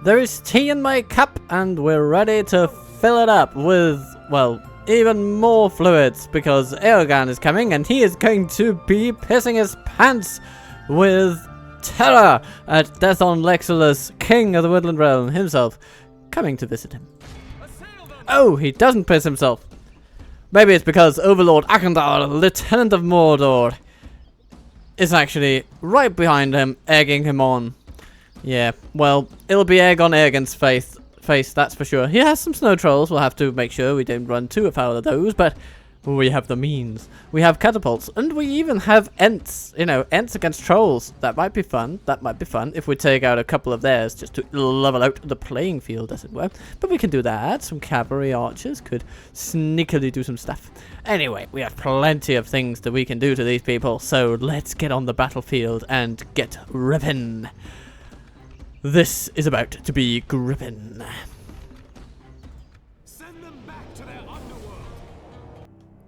There is tea in my cup, and we're ready to fill it up with, well, even more fluids, because Adrian is coming, and he is going to be pissing his pants with terror at Death on Legs-olas, king of the Woodland realm himself, coming to visit him. Oh, he doesn't piss himself. Maybe it's because Overlord Agandauer, Lieutenant of Mordor, is actually right behind him, egging him on. Yeah, well, it'll be egg on Adrian's face, that's for sure. He has some snow trolls. We'll have to make sure we don't run too afoul of those, but we have the means. We have catapults, and we even have Ents. You know, Ents against trolls. That might be fun. That might be fun if we take out a couple of theirs just to level out the playing field, as it were. But we can do that. Some cavalry archers could sneakily do some stuff. Anyway, we have plenty of things that we can do to these people, so let's get on the battlefield and get ripping. This is about to be gripping.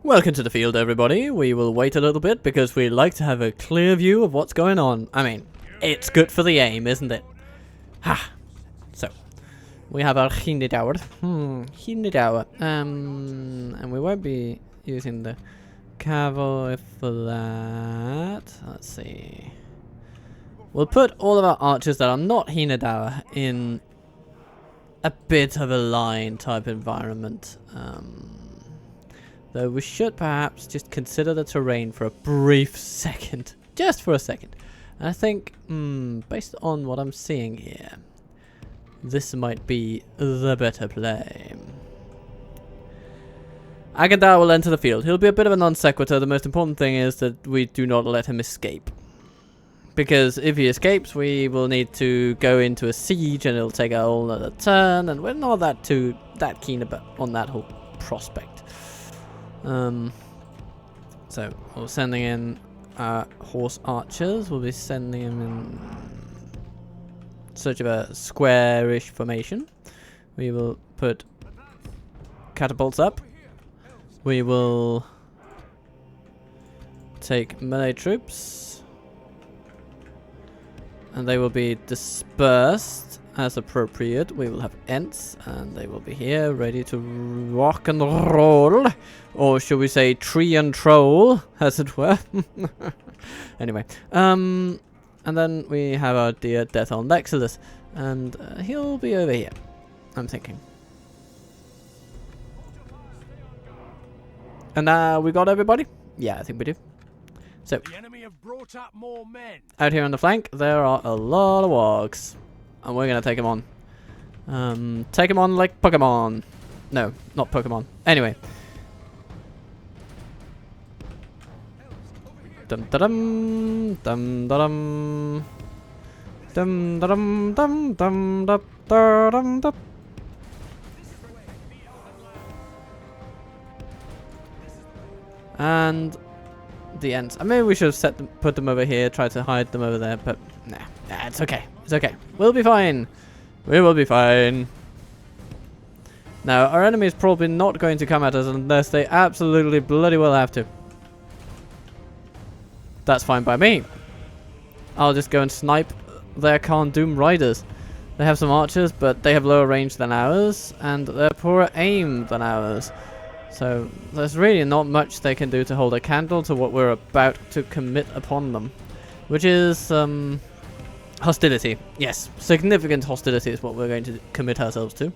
Welcome to the field, everybody. We will wait a little bit because we like to have a clear view of what's going on. I mean, it's good for the aim, isn't it? Ha! So, we have our Agandauer. Agandauer. And we won't be using the cavalry for that. Let's see. We'll put all of our archers that are not Agandauer in a bit of a line type environment. Though we should perhaps just consider the terrain for a brief second. Just for a second. And I think, based on what I'm seeing here, this might be the better play. Agandauer will enter the field. He'll be a bit of a non sequitur. The most important thing is that we do not let him escape. Because if he escapes, we will need to go into a siege and it'll take a whole other turn. And we're not that keen on that whole prospect. So we're sending in horse archers. We'll be sending them in search of a squarish formation. We will put catapults up. We will take melee troops, and they will be dispersed as appropriate. We will have Ents, and they will be here ready to rock and roll. Or should we say tree and troll, as it were. Anyway. And then we have our dear Death on Legs-olas. And he'll be over here, I'm thinking. And we got everybody? Yeah, I think we do. So, the enemy have brought up more men. Out here on the flank, there are a lot of wargs. And we're going to take them on. Take them on like Pokemon. No, not Pokemon. Anyway. Dum da dum dum da dum dum da dum dum dum da dum dum. And the Ents. Maybe we should have put them over here, try to hide them over there, but nah, it's okay. It's okay. We'll be fine. We will be fine. Now, our enemy is probably not going to come at us unless they absolutely bloody well have to. That's fine by me. I'll just go and snipe their Doom riders. They have some archers, but they have lower range than ours, and they're poorer aim than ours. So there's really not much they can do to hold a candle to what we're about to commit upon them. Which is, hostility. Yes, significant hostility is what we're going to commit ourselves to.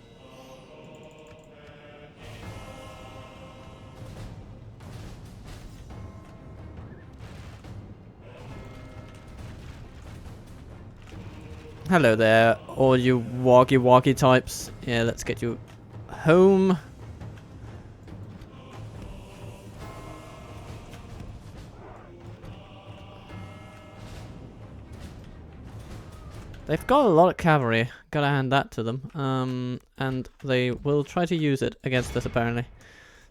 Hello there, all you walkie types. Yeah, let's get you home. They've got a lot of cavalry, gotta hand that to them. And they will try to use it against us apparently.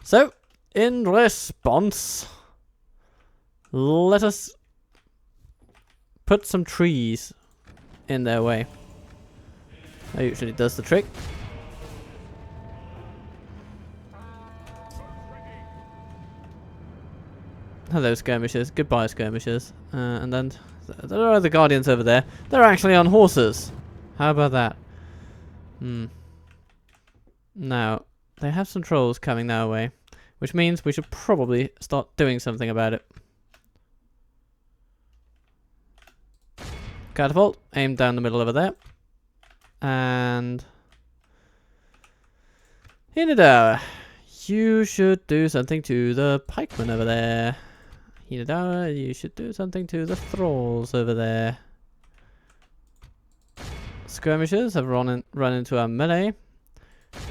So, in response, let us put some trees in their way. That usually does the trick. Hello skirmishers, goodbye skirmishers. And then there are the guardians over there. They're actually on horses. How about that? Now, they have some trolls coming their way, which means we should probably start doing something about it. Catapult, aim down the middle over there. And Agandauer, you should do something to the pikemen over there. Agandauer, you should do something to the thralls over there. Skirmishers have run into our melee,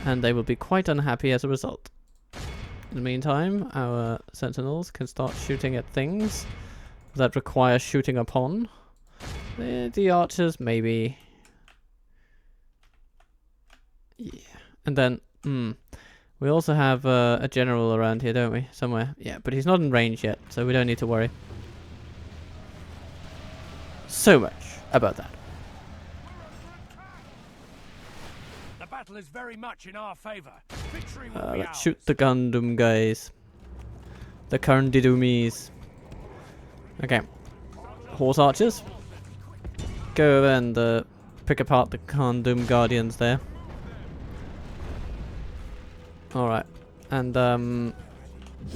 and they will be quite unhappy as a result. In the meantime, our sentinels can start shooting at things that require shooting upon. The archers, maybe. Yeah. And then, we also have a general around here, don't we? Somewhere. Yeah, but he's not in range yet, so we don't need to worry. So much about that. The battle is very much in our favor. Victory will be Let's ours. shoot the Gundam guys. The Carndidoomies. Okay. Horse archers. Go over and pick apart the Carndum guardians there. Alright. And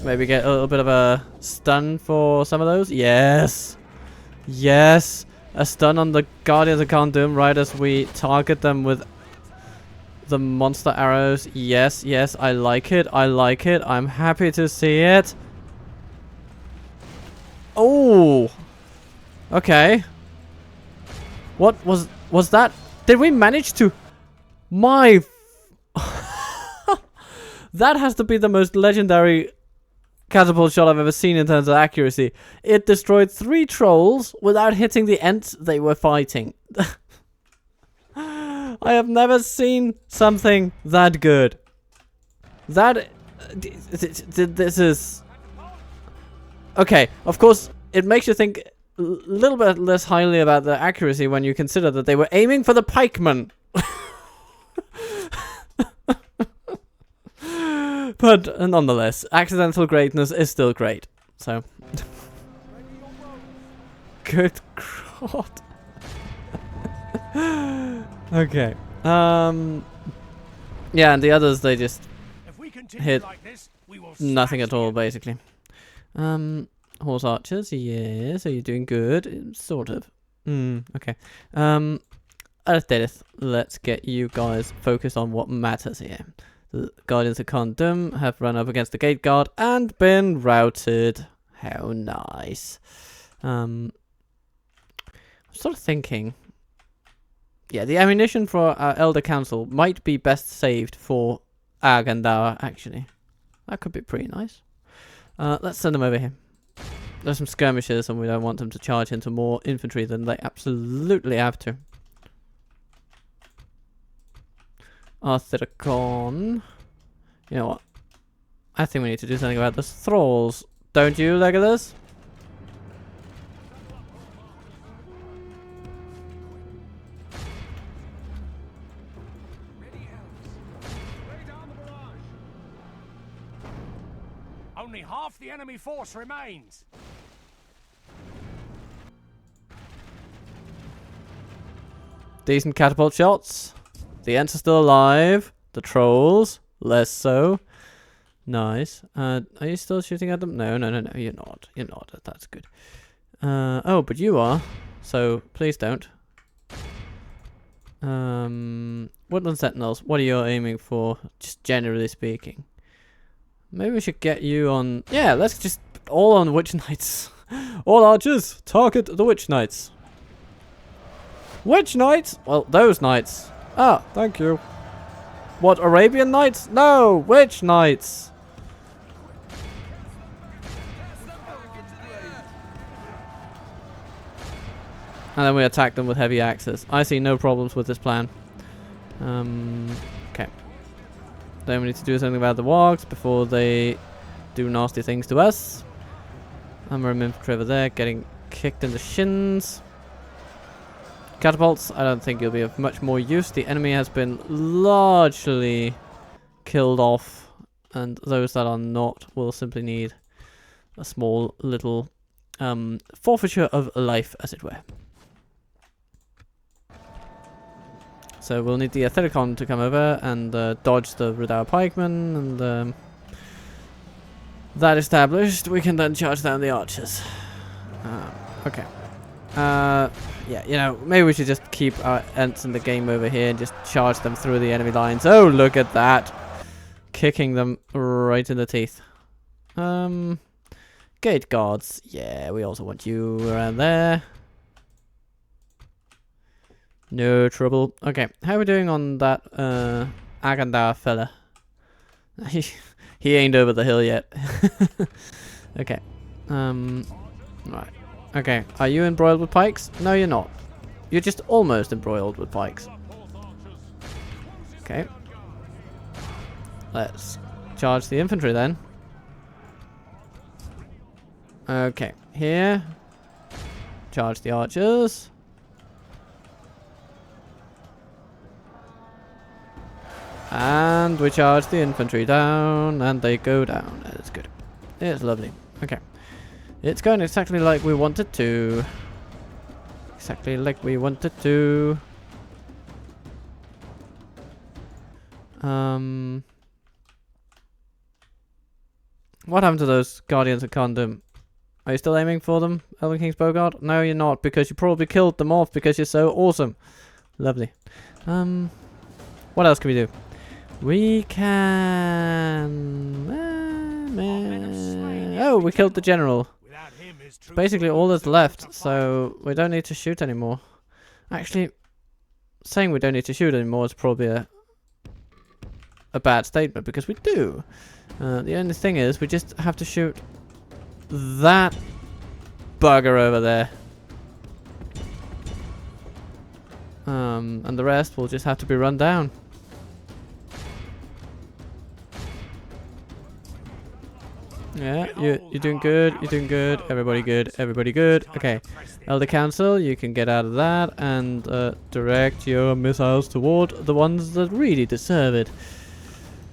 maybe get a little bit of a stun for some of those. Yes! Yes! A stun on the guardians of Carndum right as we target them with the monster arrows. Yes, yes, I like it. I like it. I'm happy to see it. Oh! Okay. What was that? Did we manage to... My... That has to be the most legendary catapult shot I've ever seen in terms of accuracy. It destroyed 3 trolls without hitting the ents they were fighting. I have never seen something that good. That... This is... Okay, of course, it makes you think a little bit less highly about the accuracy when you consider that they were aiming for the pikemen. But nonetheless, accidental greatness is still great. So, good God. Okay. Yeah, and the others they just hit like this, we will nothing at all, basically. Horse archers, yes. Are you doing good? Sort of. Okay. Artherith, let's get you guys focused on what matters here. The Guardians of Carndum have run up against the gate guard and been routed. How nice. I'm sort of thinking... Yeah, the ammunition for our Elder Council might be best saved for Agandauer, actually. That could be pretty nice. Let's send them over here. There's some skirmishers and we don't want them to charge into more infantry than they absolutely have to. Arthuricon. You know what? I think we need to do something about the thralls. Don't you, Legolas? Only half the enemy force remains. Decent catapult shots. The ents are still alive. The trolls, less so. Nice. Are you still shooting at them? No, you're not. You're not. That's good. Oh, but you are. So, please don't. Woodland Sentinels, what are you aiming for? Just generally speaking. Maybe we should get you on... Yeah, let's just... All on Witch Knights. All archers, target the Witch Knights. Witch Knights? Well, those knights. Ah, thank you. What, Arabian Knights? No, Witch Knights. And then we attack them with heavy axes. I see no problems with this plan. Okay. Then we need to do something about the wargs before they do nasty things to us. I'm a infantry over there getting kicked in the shins. Catapults, I don't think you'll be of much more use. The enemy has been largely killed off, and those that are not will simply need a small little forfeiture of life, as it were. So we'll need the Aethericon to come over and dodge the Redour pikemen, and that established, we can then charge down the archers. Okay. Yeah, you know, maybe we should just keep our Ents in the game over here and just charge them through the enemy lines. Oh, look at that! Kicking them right in the teeth. Gate guards. Yeah, we also want you around there. No trouble. Okay, how are we doing on that Agandauer fella? He ain't over the hill yet. Okay. Right. Okay, are you embroiled with pikes? No, you're not. You're just almost embroiled with pikes. Okay. Let's charge the infantry then. Okay, here. Charge the archers. And we charge the infantry down, and they go down. That's good. It's lovely. Okay. It's going exactly like we wanted to. Exactly like we wanted to. What happened to those Guardians of Condom? Are you still aiming for them, Elven King's Bogart? No, you're not, because you probably killed them off because you're so awesome. Lovely. What else can we do? We can... oh, we killed the general. Basically all that's left, so we don't need to shoot anymore. Actually, saying we don't need to shoot anymore is probably a bad statement, because we do. The only thing is, we just have to shoot that bugger over there. And the rest will just have to be run down. Yeah, you're doing good, you're doing good, everybody good, everybody good. Okay, Elder Council, you can get out of that and direct your missiles toward the ones that really deserve it.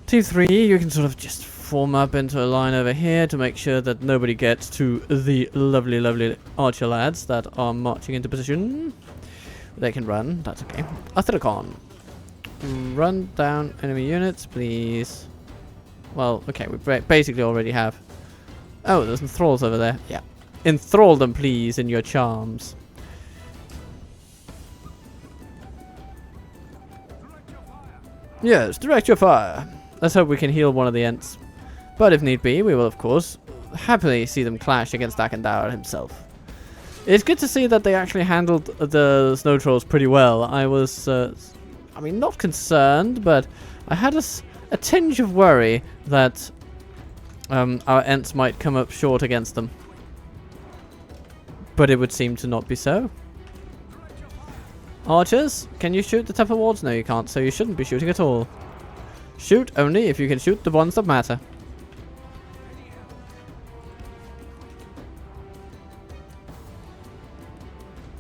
Team 3, you can sort of just form up into a line over here to make sure that nobody gets to the lovely, lovely archer lads that are marching into position. They can run, that's okay. Aethericon, run down enemy units, please. Well, okay, we basically already have. Oh, there's enthralls over there. Yeah. Enthrall them, please, in your charms. Yes, direct your fire. Let's hope we can heal one of the Ents. But if need be, we will, of course, happily see them clash against Agandauer himself. It's good to see that they actually handled the snow trolls pretty well. I was, I mean, not concerned, but I had a tinge of worry that our Ents might come up short against them. But it would seem to not be so. Archers, can you shoot the temple wards? No, you can't, so you shouldn't be shooting at all. Shoot only if you can shoot the ones that matter.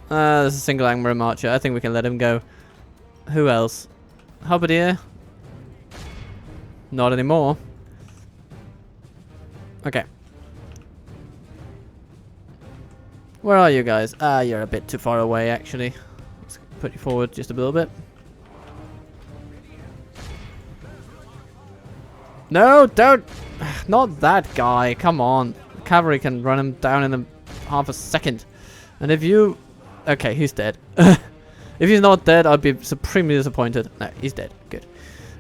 There's a single Angmar archer. I think we can let him go. Who else? Halberdier? Not anymore. Okay. Where are you guys? Ah, you're a bit too far away, actually. Let's put you forward just a little bit. No, don't! Not that guy. Come on. The cavalry can run him down in half a second. And if you... Okay, he's dead. If he's not dead, I'd be supremely disappointed. No, he's dead. Good.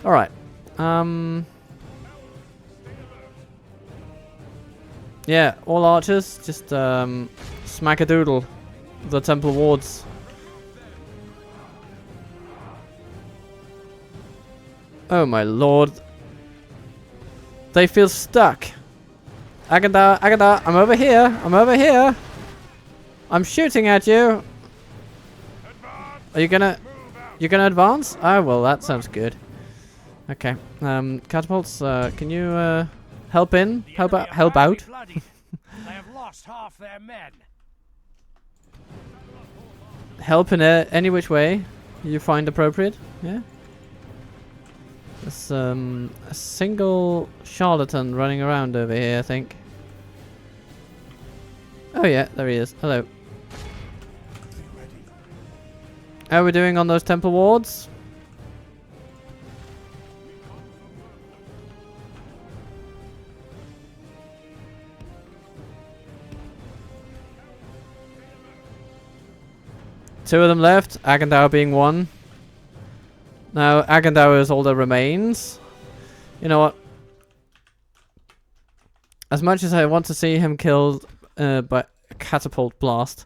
Alright. Yeah, all archers, just smack-a-doodle the temple wards. Oh my lord. They feel stuck. Agandauer, I'm over here. I'm over here. I'm shooting at you. Are you gonna... You're gonna advance? Oh, well, that sounds good. Okay. Catapults, can you, help in? Help out? They have lost half their men. Help in any which way you find appropriate. Yeah. There's a single charlatan running around over here, I think. Oh yeah, there he is. Hello. How are we doing on those temple wards? 2 of them left, Agandauer being one. Now, Agandauer is all that remains. You know what? As much as I want to see him killed by a catapult blast,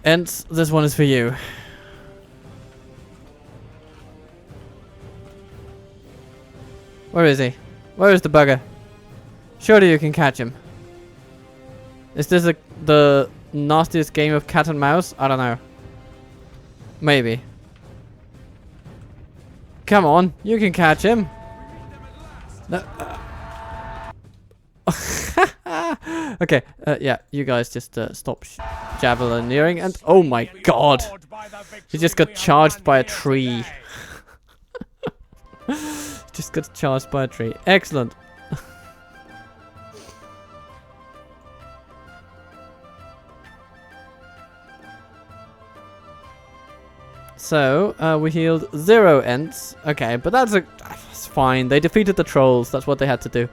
Ents, this one is for you. Where is he? Where is the bugger? Surely you can catch him. Is this the nastiest game of cat and mouse? I don't know. Maybe. Come on, you can catch him. No. Okay, yeah, you guys just stop javelineering and oh my god, he just got charged by a tree. Just got charged by a tree. Excellent. So, we healed 0 Ents. Okay, but that's fine. They defeated the trolls. That's what they had to do.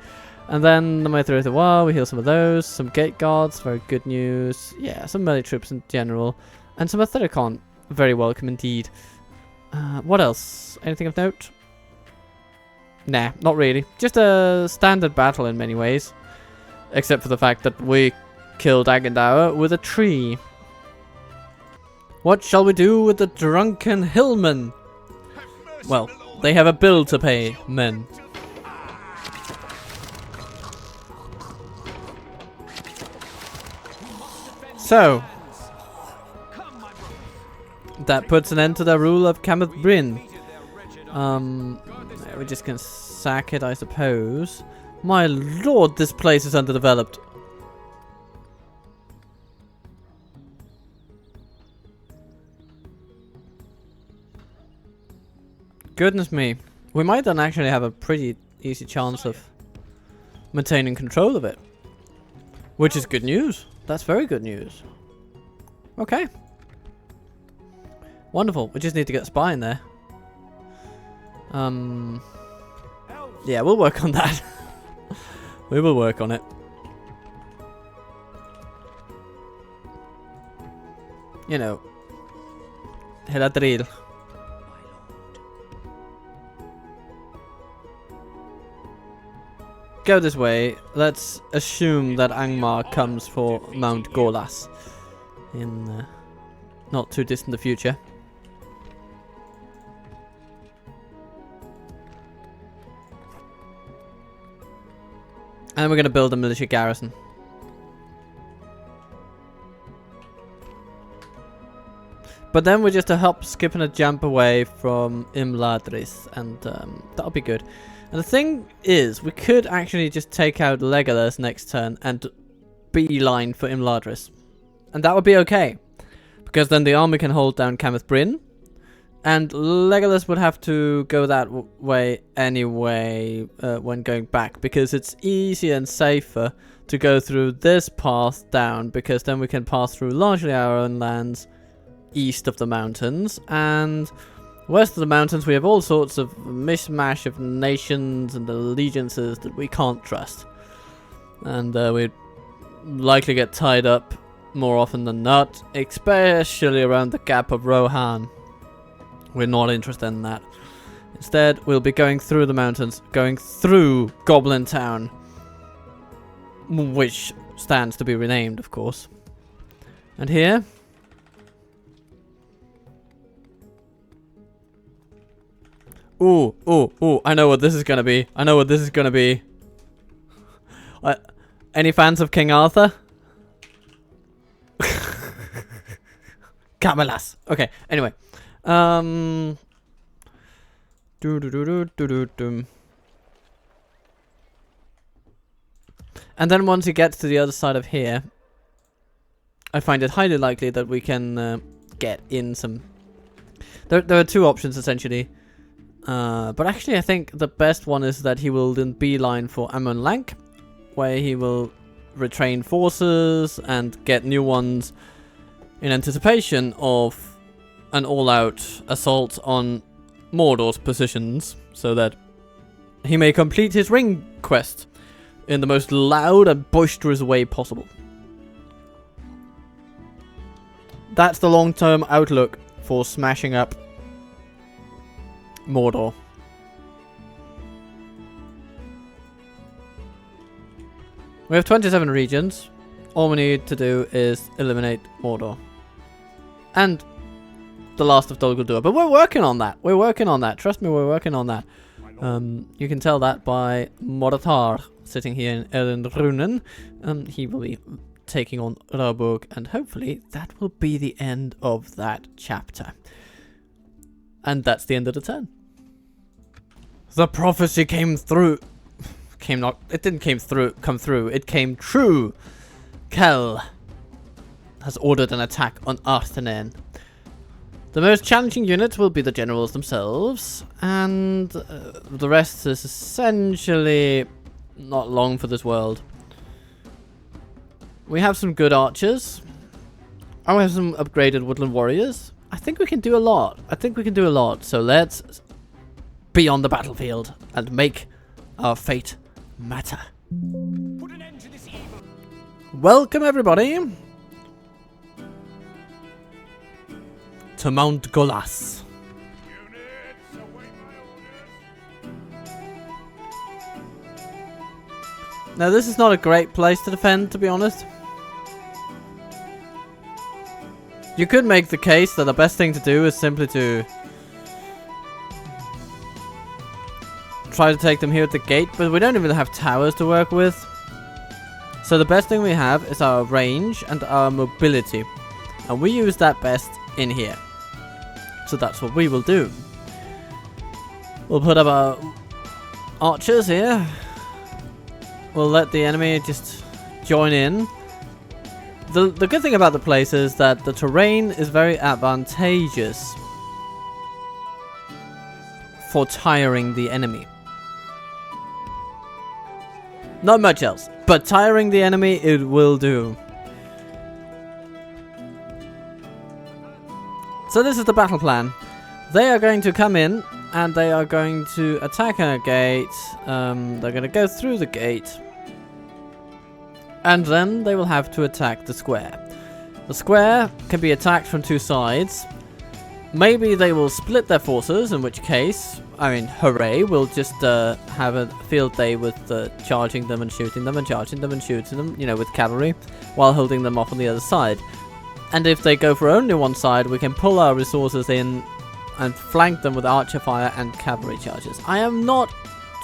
And then the way through the wall, we heal some of those. Some gate guards, very good news. Yeah, some melee troops in general. And some Athericon, very welcome indeed. What else? Anything of note? Nah, not really. Just a standard battle in many ways. Except for the fact that we killed Agandauer with a tree. What shall we do with the drunken hillmen? Well, they have a bill to pay, men. So, that puts an end to the rule of Camelas Bryn. We're just gonna sack it, I suppose. My lord, this place is underdeveloped. Goodness me. We might then actually have a pretty easy chance of maintaining control of it. Which is good news. That's very good news. Okay. Wonderful. We just need to get a spy in there. Yeah, we'll work on that. We will work on it. You know. Heladril. Go this way. Let's assume that Angmar comes for Mount Golas in not too distant the future. And we're going to build a militia garrison. But then we're just a hop, skip and a jump away from Imladris, and that'll be good. And the thing is, we could actually just take out Legolas next turn and beeline for Imladris. And that would be okay. Because then the army can hold down Camelas Bryn. And Legolas would have to go that way anyway when going back. Because it's easier and safer to go through this path down. Because then we can pass through largely our own lands east of the mountains. And west of the mountains we have all sorts of mishmash of nations and allegiances that we can't trust. And we'd likely get tied up more often than not. Especially around the Gap of Rohan. We're not interested in that. Instead, we'll be going through the mountains, going through Goblin Town, which stands to be renamed, of course. And here, ooh, I know what this is gonna be. I know what this is gonna be. Any fans of King Arthur? Camelas. Okay, anyway. And then once you get to the other side of here, I find it highly likely that we can get in some. There are two options essentially, but actually I think the best one is that he will then beeline for Amon Lank, where he will retrain forces and get new ones in anticipation of an all-out assault on Mordor's positions, so that he may complete his ring quest in the most loud and boisterous way possible. That's the long-term outlook for smashing up Mordor. We have 27 regions. All we need to do is eliminate Mordor. And the last of Dol Guldur. But we're working on that. We're working on that. Trust me, we're working on that. You can tell that by Moratar sitting here in Elendrunen. He will be taking on Rauburg, and hopefully that will be the end of that chapter. And that's the end of the turn. The prophecy came through. It didn't come through. It came true. Kel has ordered an attack on Arthenan. The most challenging unit will be the generals themselves, and the rest is essentially not long for this world. We have some good archers. And we have some upgraded woodland warriors. I think we can do a lot. So let's be on the battlefield and make our fate matter. Put an end to this evil. Welcome everybody to Mount Golas. Units, await my orders. Now this is not a great place to defend, to be honest. You could make the case that the best thing to do is simply to try to take them here at the gate, but we don't even have towers to work with. So the best thing we have is our range and our mobility, and we use that best in here. So that's what we will do. We'll put up our archers here. We'll let the enemy just join in. The good thing about the place is that the terrain is very advantageous for tiring the enemy. Not much else, but tiring the enemy it will do. So this is the battle plan. They are going to come in and they are going to attack our gate. They're going to go through the gate. And then they will have to attack the square. The square can be attacked from two sides. Maybe they will split their forces, in which case, I mean, hooray, we'll just have a field day with charging them and shooting them and charging them and shooting them, you know, with cavalry, while holding them off on the other side. And if they go for only one side, we can pull our resources in and flank them with archer fire and cavalry charges. I am not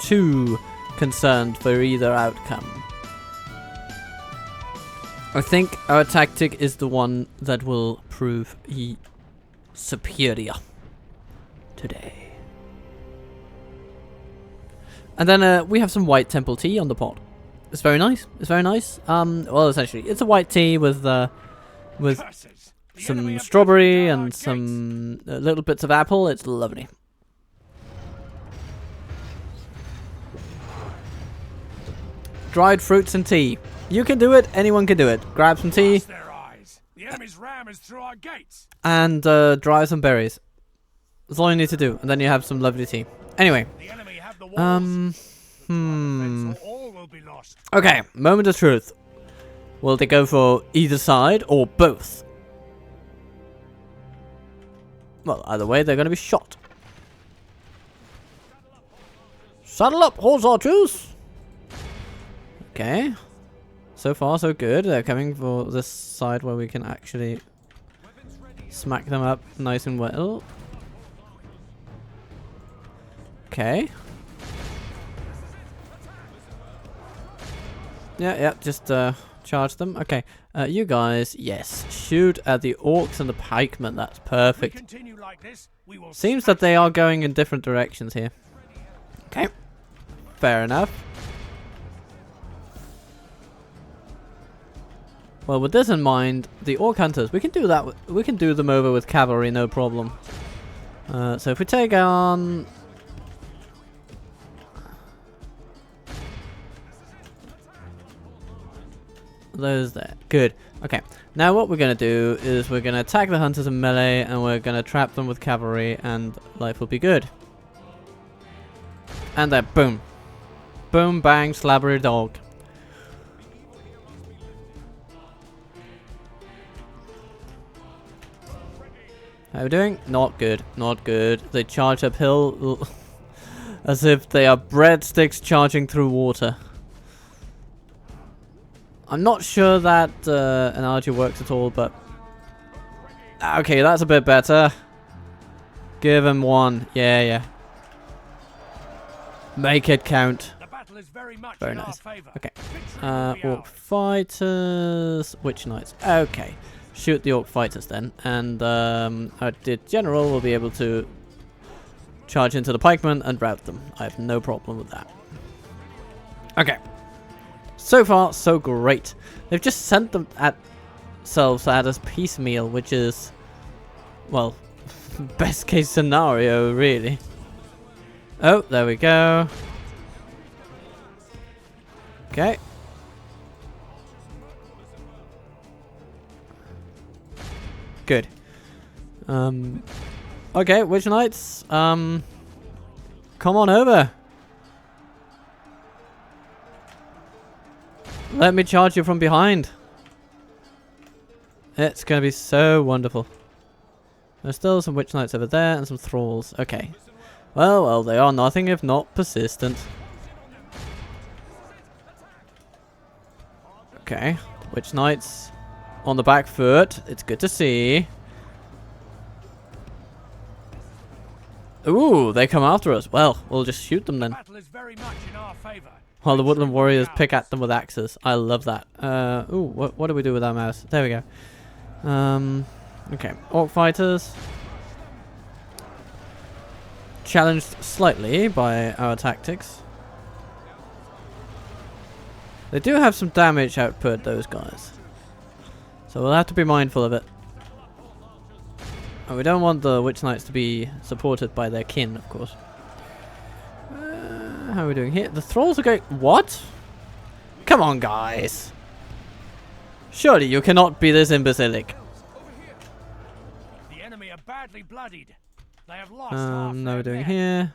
too concerned for either outcome. I think our tactic is the one that will prove superior today. And then we have some white temple tea on the pot. It's very nice. It's very nice. Well, essentially, it's a white tea with some strawberry and some little bits of apple. It's lovely. Dried fruits and tea. You can do it. Anyone can do it. Grab some tea. Their eyes. The enemy's ram is through our gates. And dry some berries. That's all you need to do. And then you have some lovely tea. Anyway. The enemy have the walls. All will be lost. Okay, moment of truth. Will they go for either side or both? Well, either way, they're going to be shot. Saddle up, horse archers! Okay. So far, so good. They're coming for this side where we can actually smack them up nice and well. Okay. Yeah, just charge them. Okay. You guys, yes. Shoot at the orcs and the pikemen. That's perfect. Seems that they are going in different directions here. Okay. Fair enough. Well, with this in mind, the orc hunters, we can do that. We can do them over with cavalry, no problem. So if we take on those there, good. Okay, now what we're gonna do is we're gonna attack the hunters in melee, and we're gonna trap them with cavalry, and life will be good. And then boom, boom, bang, slabbery dog. How are we doing? Not good. Not good. They charge uphill as if they are breadsticks charging through water. I'm not sure that analogy works at all, but... Okay, that's a bit better. Give him one. Yeah, yeah. Make it count. The battle is very much Very in our nice. favor. Okay. Victory will be Orc ours. fighters. Witch knights. Okay. Shoot the orc fighters then. And our general will be able to charge into the pikemen and rout them. I have no problem with that. Okay. So far, so great. They've just sent them at themselves at us piecemeal, which is, well, best case scenario, really. Oh, there we go. Okay. Good. Okay, Witch Knights, come on over. Let me charge you from behind. It's gonna be so wonderful. There's still some Witch Knights over there and some Thralls. Okay. Well, they are nothing if not persistent. Okay. Witch Knights on the back foot. It's good to see. Ooh, they come after us. Well, we'll just shoot them then. The battle is very much in our favor. While the Woodland Warriors pick at them with axes. I love that. Ooh, what do we do with our mouse? There we go. Okay. Orc fighters. Challenged slightly by our tactics. They do have some damage output, those guys. So we'll have to be mindful of it. And we don't want the Witch Knights to be supported by their kin, of course. How are we doing here? The Thralls are going... What? Come on, guys. Surely you cannot be this imbecilic. The enemy are badly bloodied. They have lost half No, their we're doing men. here.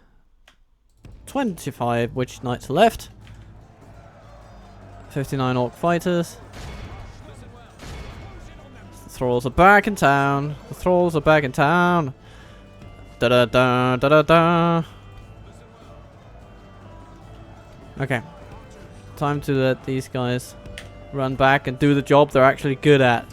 25 Witch Knights left. 59 Orc fighters. The Thralls are back in town. The Thralls are back in town. Da da da da da da. Okay. Time to let these guys run back and do the job they're actually good at.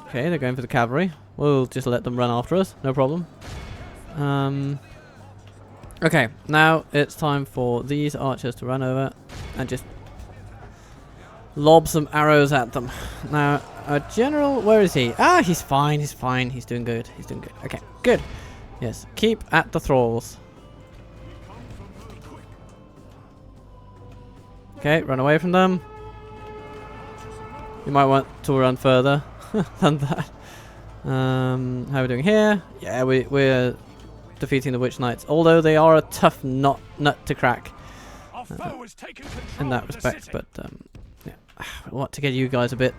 Okay, they're going for the cavalry. We'll just let them run after us, no problem. Okay, now it's time for these archers to run over and just lob some arrows at them. Now, our general, where is he? Ah, he's fine, he's fine, he's doing good, he's doing good. Okay, good. Yes, keep at the Thralls. Okay, run away from them. You might want to run further than that. How are we doing here? Yeah, we're defeating the Witch Knights, although they are a tough nut to crack Our foe has taken control in that of the respect. city. But yeah, I want to get you guys a bit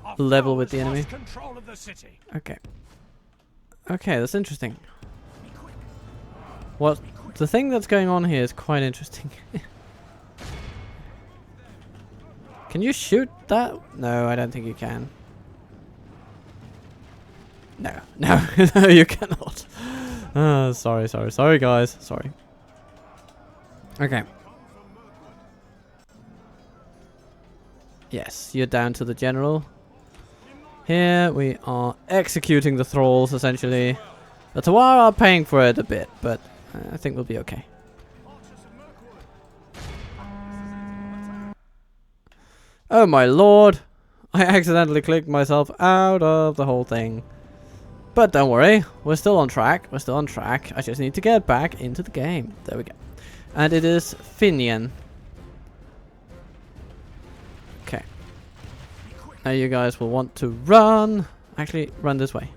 Our level foe with the has enemy. lost control of the city. Okay. Okay, that's interesting. What the thing that's going on here is quite interesting. Can you shoot that? No, I don't think you can. No, no, no, you cannot. Sorry, guys. Sorry. Okay. Yes, you're down to the general. Here we are executing the Thralls, essentially. The Tawar are paying for it a bit, but I think we'll be okay. Oh my lord! I accidentally clicked myself out of the whole thing. But don't worry, we're still on track. We're still on track. I just need to get back into the game. There we go. And it is Flannagan. Okay. Now you guys will want to run. Actually, run this way.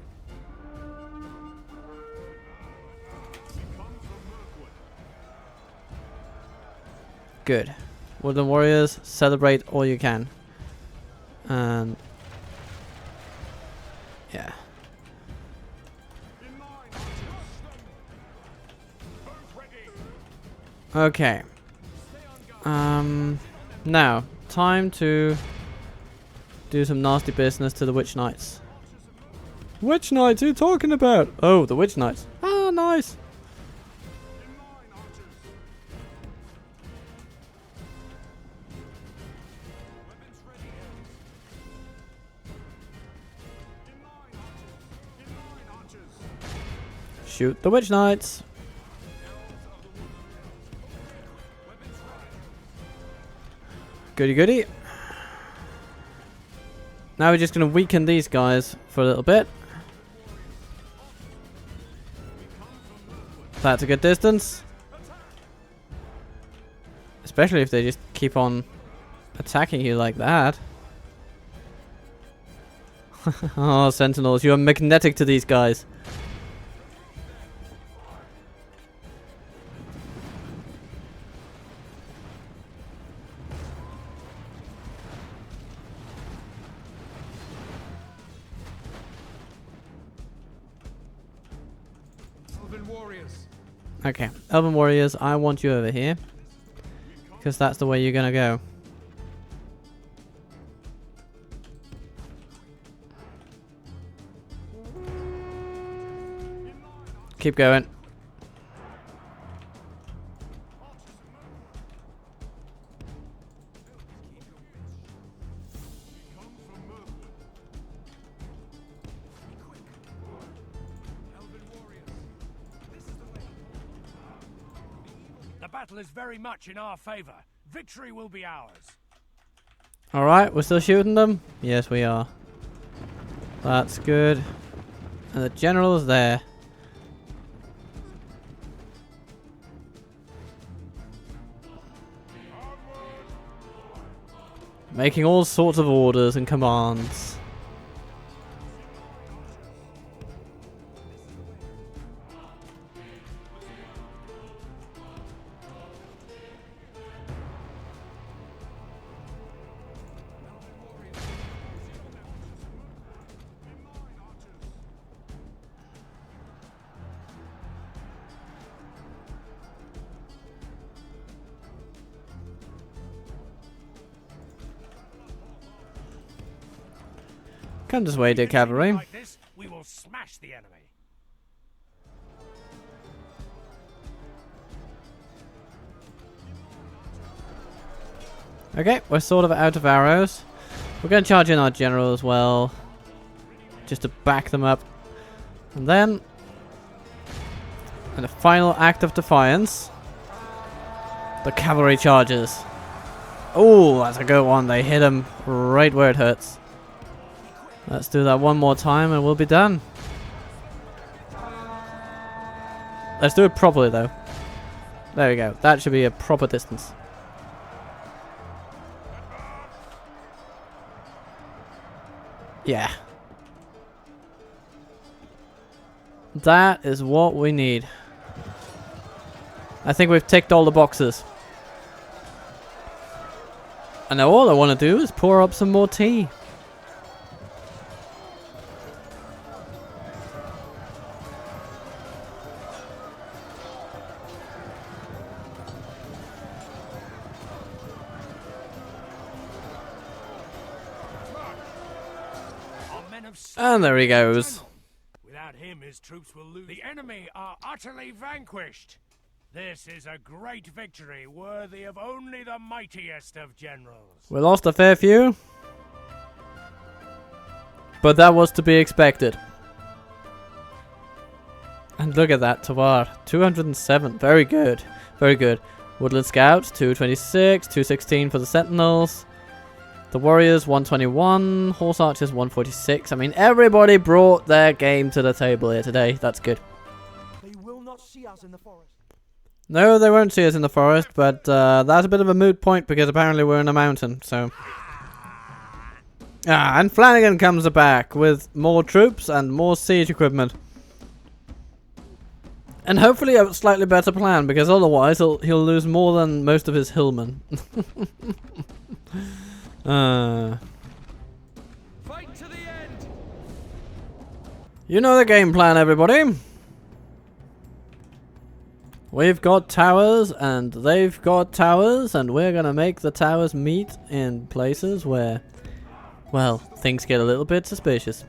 Good. Woodland Warriors, celebrate all you can. And yeah. Okay. Now, time to do some nasty business to the Witch Knights. Witch Knights, who are you talking about? Oh, the Witch Knights. Ah, nice. Shoot the Witch Knights. Goody goody. Now we're just going to weaken these guys for a little bit. That's a good distance. Especially if they just keep on attacking you like that. Oh, Sentinels, you are magnetic to these guys. Okay, Elven Warriors, I want you over here. Because that's the way you're gonna go. Keep going. The battle is very much in our favor. Victory will be ours. Alright, we're still shooting them? Yes, we are. That's good. And the general is there. Making all sorts of orders and commands. Come this way, dear cavalry. Like this, we will smash the enemy. Okay, we're sort of out of arrows. We're going to charge in our general as well. Just to back them up. And then... in the final act of defiance... the cavalry charges. Oh, that's a good one. They hit him right where it hurts. Let's do that one more time and we'll be done. Let's do it properly though. There we go. That should be a proper distance. Yeah. That is what we need. I think we've ticked all the boxes. And now all I want to do is pour up some more tea. And there he goes. Without him, his troops will lose. The enemy are utterly vanquished. This is a great victory, worthy of only the mightiest of generals. We lost a fair few, but that was to be expected. And look at that, Tavar, 207. Very good, very good. Woodland Scouts, 226, 216 for the Sentinels. The Warriors, 121. Horse Archers, 146. I mean, everybody brought their game to the table here today. That's good. They will not see us in the forest. No, they won't see us in the forest, but that's a bit of a moot point because apparently we're in a mountain, so... Ah, and Flannagan comes back with more troops and more siege equipment. And hopefully a slightly better plan, because otherwise he'll lose more than most of his hillmen. Fight to the end. You know the game plan, everybody. We've got towers, and they've got towers, and we're gonna make the towers meet in places where, well, things get a little bit suspicious.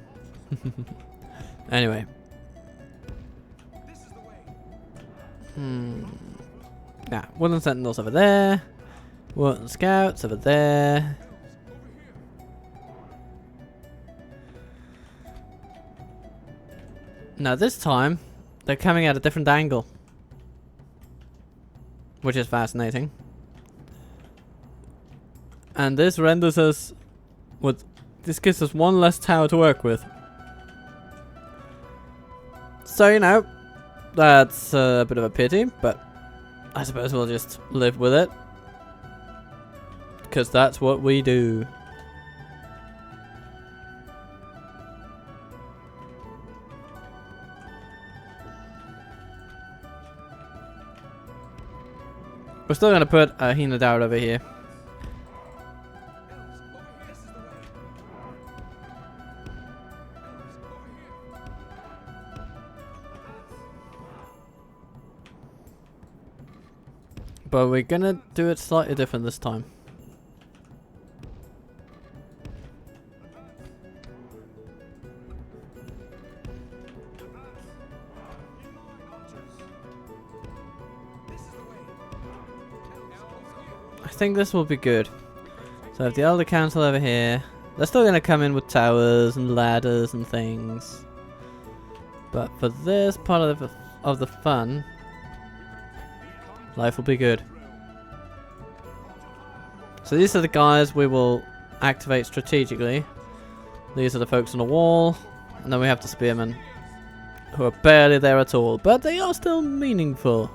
Anyway. Now, Woodland Sentinels over there. Woodland Scouts over there. Now this time, they're coming at a different angle. Which is fascinating. And this renders us with... This gives us one less tower to work with. So, you know, that's a bit of a pity, but I suppose we'll just live with it. Because that's what we do. We're still going to put a Agandauer over here. But we're going to do it slightly different this time. I think this will be good. So I have the Elder Council over here. They're still going to come in with towers and ladders and things. But for this part of the fun, life will be good. So these are the guys we will activate strategically. These are the folks on the wall. And then we have the spearmen, who are barely there at all. But they are still meaningful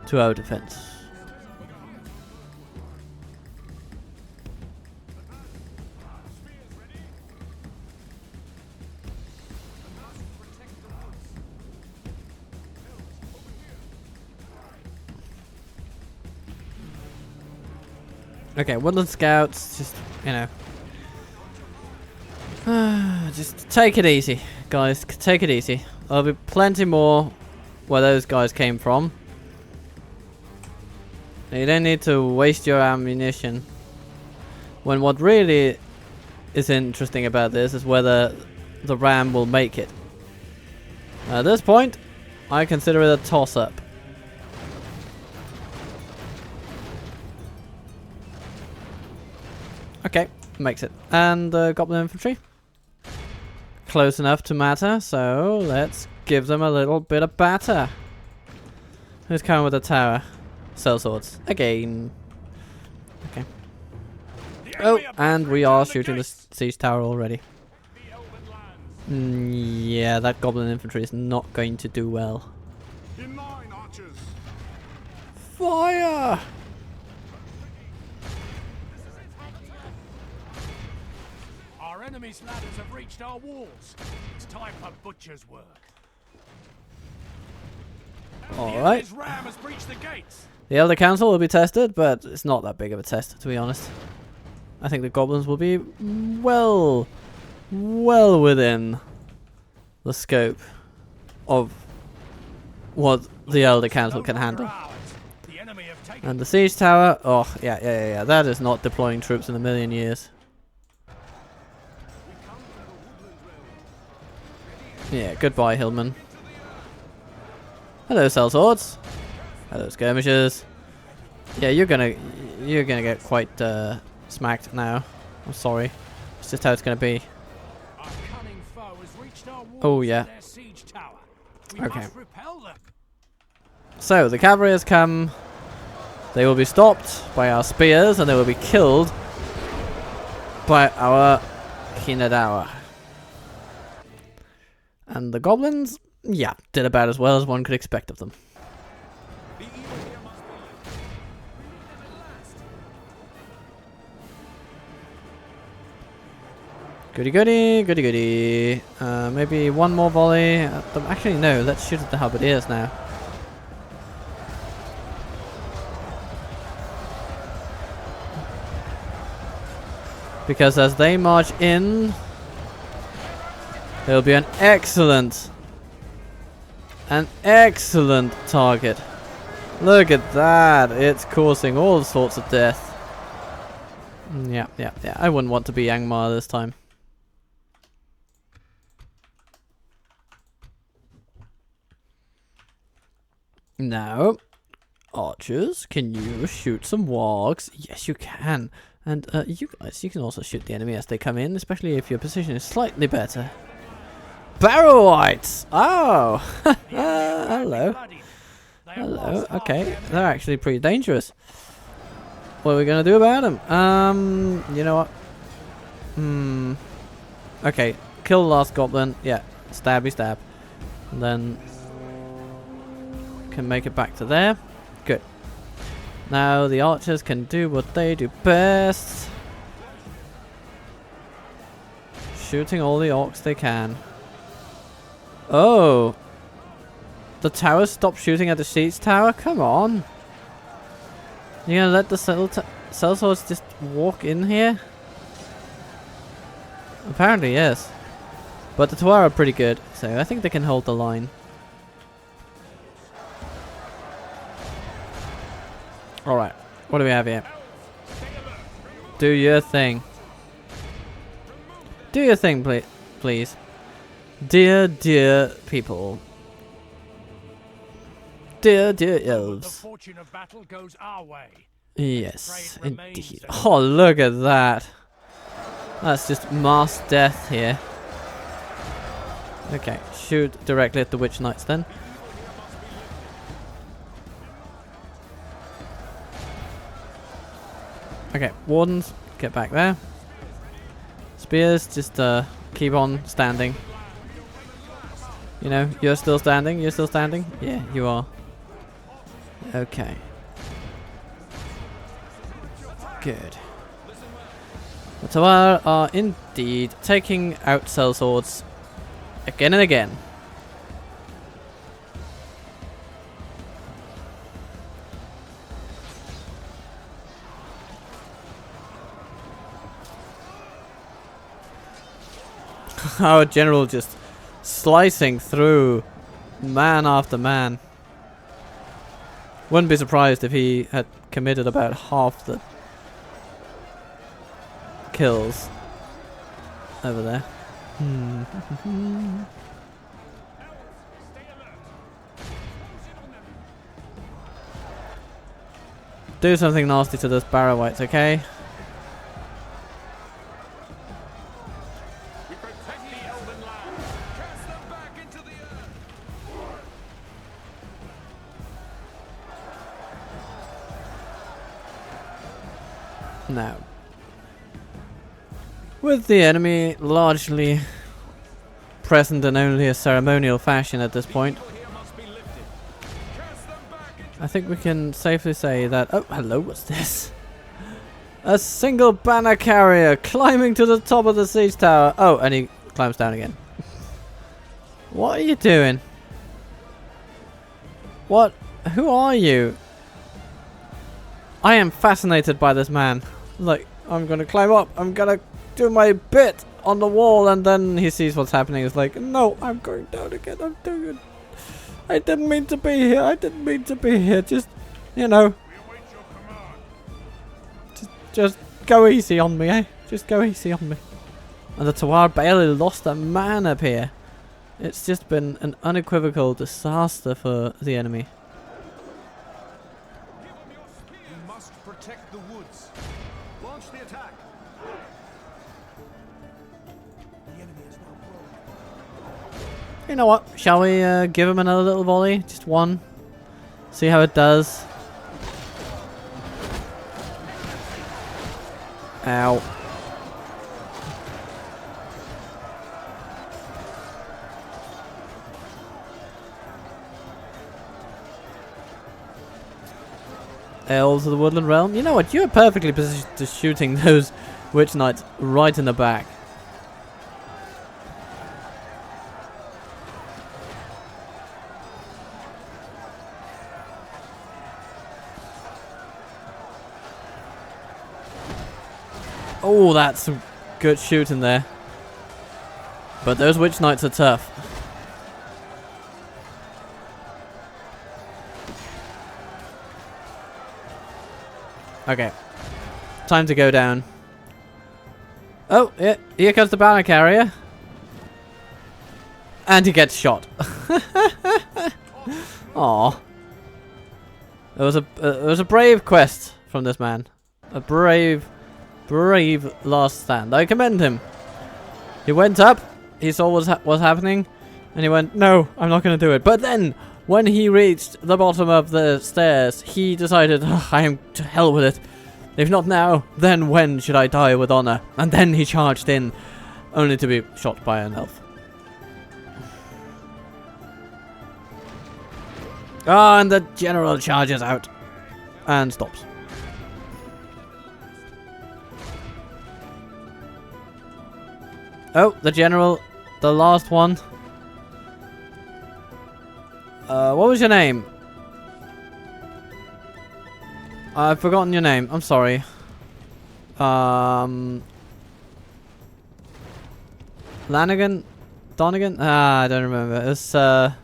to our defense. Okay, Woodland Scouts, just, you know. Just take it easy, guys. Take it easy. There'll be plenty more where those guys came from. You don't need to waste your ammunition. When what really is interesting about this is whether the ram will make it. At this point, I consider it a toss-up. Okay, makes it. And Goblin Infantry. Close enough to matter, so let's give them a little bit of batter. Who's coming with a tower? Sellswords. Again. Okay. Oh, and we are shooting the siege tower already. Yeah, that Goblin Infantry is not going to do well. Fire! Enemy's ladders have reached our walls. It's time for butcher's work. Alright. The ram has breached the gates. The Elder Council will be tested, but it's not that big of a test, to be honest. I think the goblins will be well within the scope of what the Elder Council can handle. And the siege tower, oh, yeah. That is not deploying troops in a million years. Yeah, goodbye, Hillman. Hello, sellswords. Hello, skirmishers. Yeah, you're gonna get quite smacked now. I'm sorry. It's just how it's gonna be. Oh yeah. Okay. So the cavalry has come. They will be stopped by our spears, and they will be killed by our Agandauer. And the goblins, yeah, did about as well as one could expect of them. Goody goody, goody goody. Maybe one more volley at them. Actually, no, let's shoot at the halberdiers now. Because as they march in, there'll be an excellent An excellent target. Look at that. It's causing all sorts of death. Yeah. I wouldn't want to be Angmar this time. Now, archers, can you shoot some wargs? Yes, you can. And you guys, you can also shoot the enemy as they come in, especially if your position is slightly better. Barrow Whites! Oh! Hello. Hello. Okay, they're actually pretty dangerous. What are we gonna do about them? You know what? Okay, kill the last goblin. Yeah, stabby stab. And then can make it back to there. Good. Now the archers can do what they do best. Shooting all the orcs they can. Oh! The tower stopped shooting at the siege tower? Come on! You're gonna let the sellswords just walk in here? Apparently yes. But the Tuara are pretty good, so I think they can hold the line. Alright, what do we have here? Do your thing. Do your thing, please. Dear people. Dear elves. The fortune of battle goes our way. Yes, indeed. Oh, look at that. That's just mass death here. Okay, shoot directly at the witch knights then. Okay, wardens, get back there. Spears, just keep on standing. You know, you're still standing? You're still standing? Yeah, you are. Okay. Good. The Tuara are indeed taking out sellswords again and again. Our general just slicing through man after man. Wouldn't be surprised if he had committed about half the kills over there. Do something nasty to those Barrow Whites, okay? Now, with the enemy largely present in only a ceremonial fashion at this point, I think we can safely say that... Oh, hello, what's this? A single banner carrier climbing to the top of the siege tower. Oh, and he climbs down again. What are you doing? What? Who are you? I am fascinated by this man. Like, I'm gonna climb up. I'm gonna do my bit on the wall, and then he sees what's happening. He's like, no, I'm going down again. I'm doing it. I didn't mean to be here. I didn't mean to be here. Just, you know. Just go easy on me, eh? Just go easy on me. And the Tuara barely lost a man up here. It's just been an unequivocal disaster for the enemy. You must protect the woods. Launch the attack. The enemy is now growing. You know what? Shall we give him another little volley? Just one. See how it does. Ow. Elves of the Woodland Realm. You know what? You're perfectly positioned to shooting those witch knights right in the back. Oh, that's some good shooting there. But those witch knights are tough. Okay. Time to go down. Oh, yeah, here comes the banner carrier. And he gets shot. Aw. It was a brave quest from this man. A brave last stand. I commend him. He went up, he saw what was happening, and he went, no, I'm not going to do it. But then, when he reached the bottom of the stairs, he decided, I am to hell with it. If not now, then when should I die with honor? And then he charged in, only to be shot by an elf. Ah, and the general charges out. And stops. Oh, the general, the last one. What was your name? I've forgotten your name. I'm sorry. Flannagan? Donegan? Ah, I don't remember. It's Flannagan.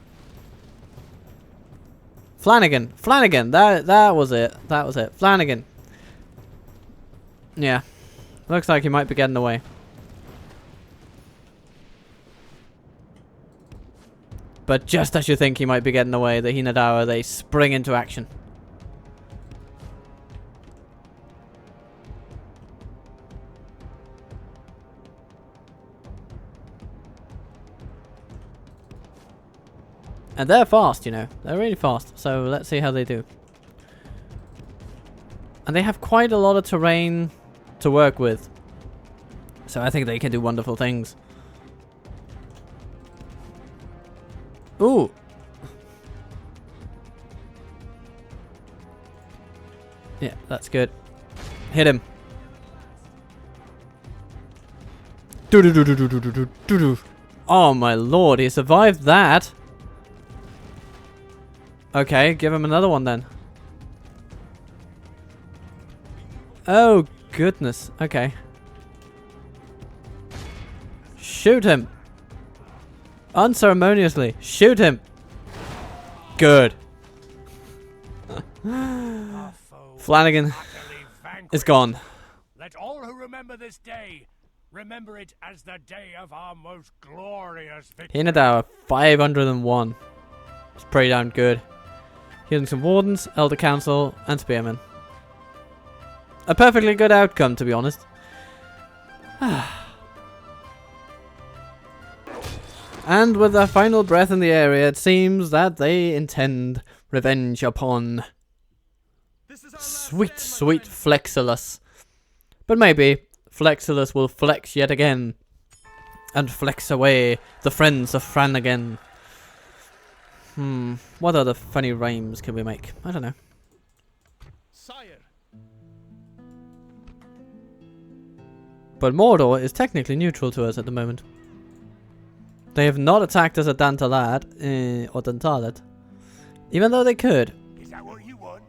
Flannagan. That was it. That was it. Flannagan. Yeah. Looks like he might be getting away. But just as you think he might be getting away, the Agandauer, they spring into action. And they're fast, you know. They're really fast. So let's see how they do. And they have quite a lot of terrain to work with. So I think they can do wonderful things. Ooh. Yeah, that's good. Hit him. Oh my lord, he survived that. Okay, give him another one then. Oh goodness. Okay. Shoot him. Unceremoniously. Shoot him. Good. Flannagan is gone. Let all who remember this day remember it as the day of our most glorious victory. Agandauer 501. It's pretty damn good. Healing some wardens, elder council, and spearmen. A perfectly good outcome, to be honest. And with their final breath in the area, it seems that they intend revenge upon sweet Legs-olas. But maybe Legs-olas will flex yet again and flex away the friends of Flannagan. What other funny rhymes can we make? I don't know. Sire. But Mordor is technically neutral to us at the moment. They have not attacked us at Dantalad, or Dantalad. Even though they could. Is that what you want?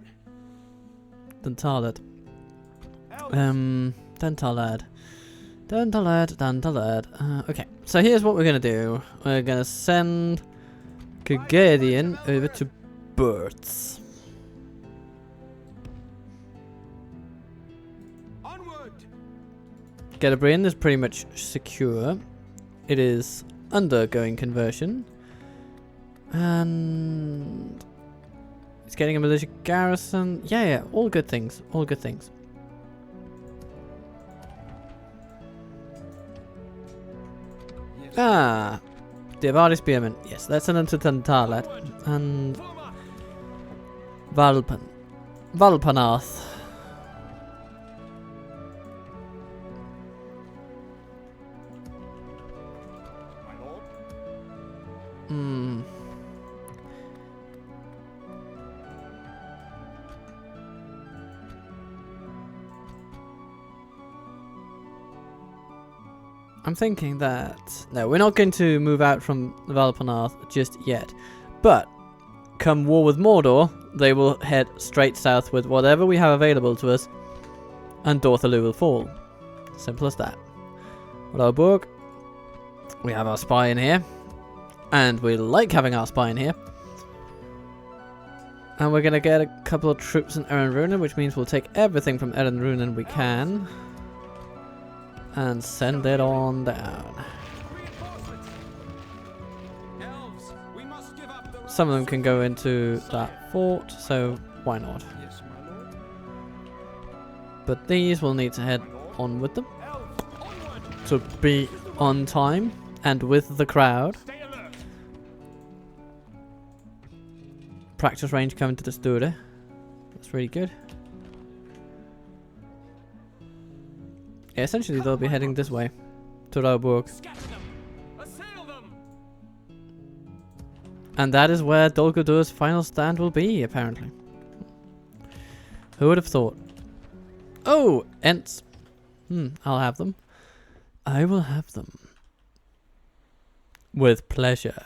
Dantalad. Dantalad. Okay, so here's what we're gonna do. We're gonna send Kagadian over to Birds. Onward. Getabrian is pretty much secure. It is undergoing conversion. And it's getting a militia garrison. Yeah, all good things. All good things. Yes. Ah, the Avari Spearmen. Yes, let's send them to Tantalat and Valpanath. My lord. I'm thinking that no, we're not going to move out from Valpanath just yet. But come war with Mordor, they will head straight south with whatever we have available to us, and Dorthalu will fall. Simple as that. Roburg, we have our spy in here, and we like having our spy in here. And we're gonna get a couple of troops in Erin Runen, which means we'll take everything from Erin Runen we can. And send it on down. Elves, we must give up the Some of them can go into that fort, so why not? Yes, my lord. But these will need to head on with them Elves, onward! to be on time and with the crowd. Stay alert. Practice range coming to the Sture. That's really good. Yeah, essentially they'll be heading this way to Rauburg. Scatter them! Assail them! And that is where Dol Gulduar's final stand will be, apparently. Who would have thought? Oh, Ents. I'll have them. I will have them. With pleasure.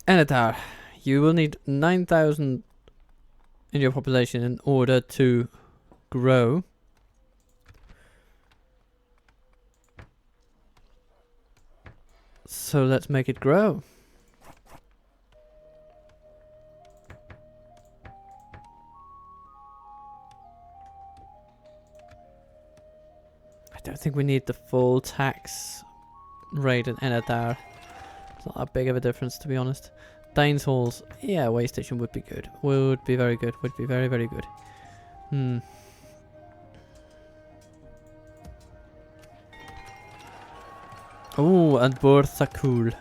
Anatar, you will need 9,000 in your population in order to grow. So let's make it grow. I don't think we need the full tax rate in Anatar. It's not that big of a difference, to be honest. Dane's Halls, yeah, way station would be good. Would be very good. Would be very, very good. Oh, and Borthakul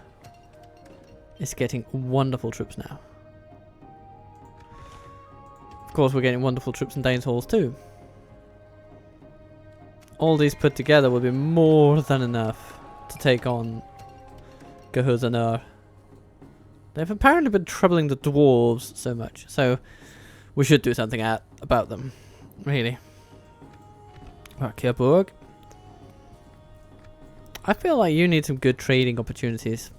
is getting wonderful troops now. Of course, we're getting wonderful troops in Dane's Halls too. All these put together will be more than enough to take on Gehuzanur. They've apparently been troubling the dwarves so much, so we should do something about them, really. Kierburg. I feel like you need some good trading opportunities.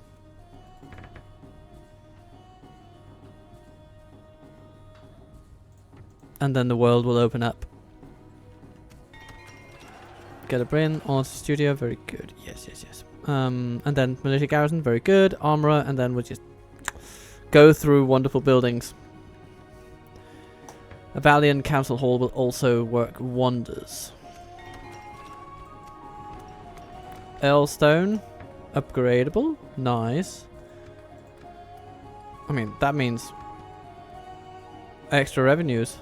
And then the world will open up. Get a Bryn, Arts Studio, very good. Yes, yes, yes. And then Militia Garrison, very good. Armorer, and then we'll just go through wonderful buildings. A Valiant Council Hall will also work wonders. Elstone, upgradable, nice. I mean, that means extra revenues.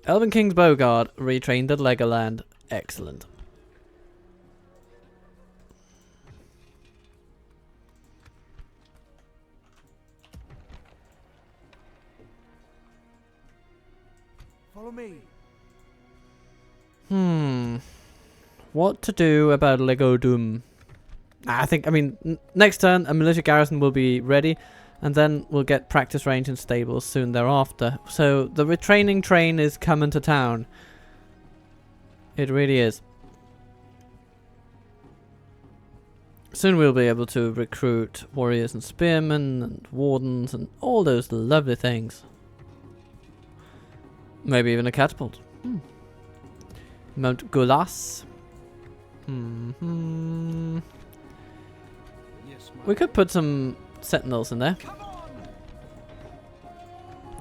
Elven King's Bogard retrained at Legoland. Excellent. Follow me. What to do about Lego Doom? I mean, next turn a militia garrison will be ready, and then we'll get practice range and stables soon thereafter. So the retraining train is coming to town. It really is. Soon we'll be able to recruit warriors and spearmen and wardens and all those lovely things. Maybe even a catapult. Mount Golas. Yes, We could put some sentinels in there. Come on!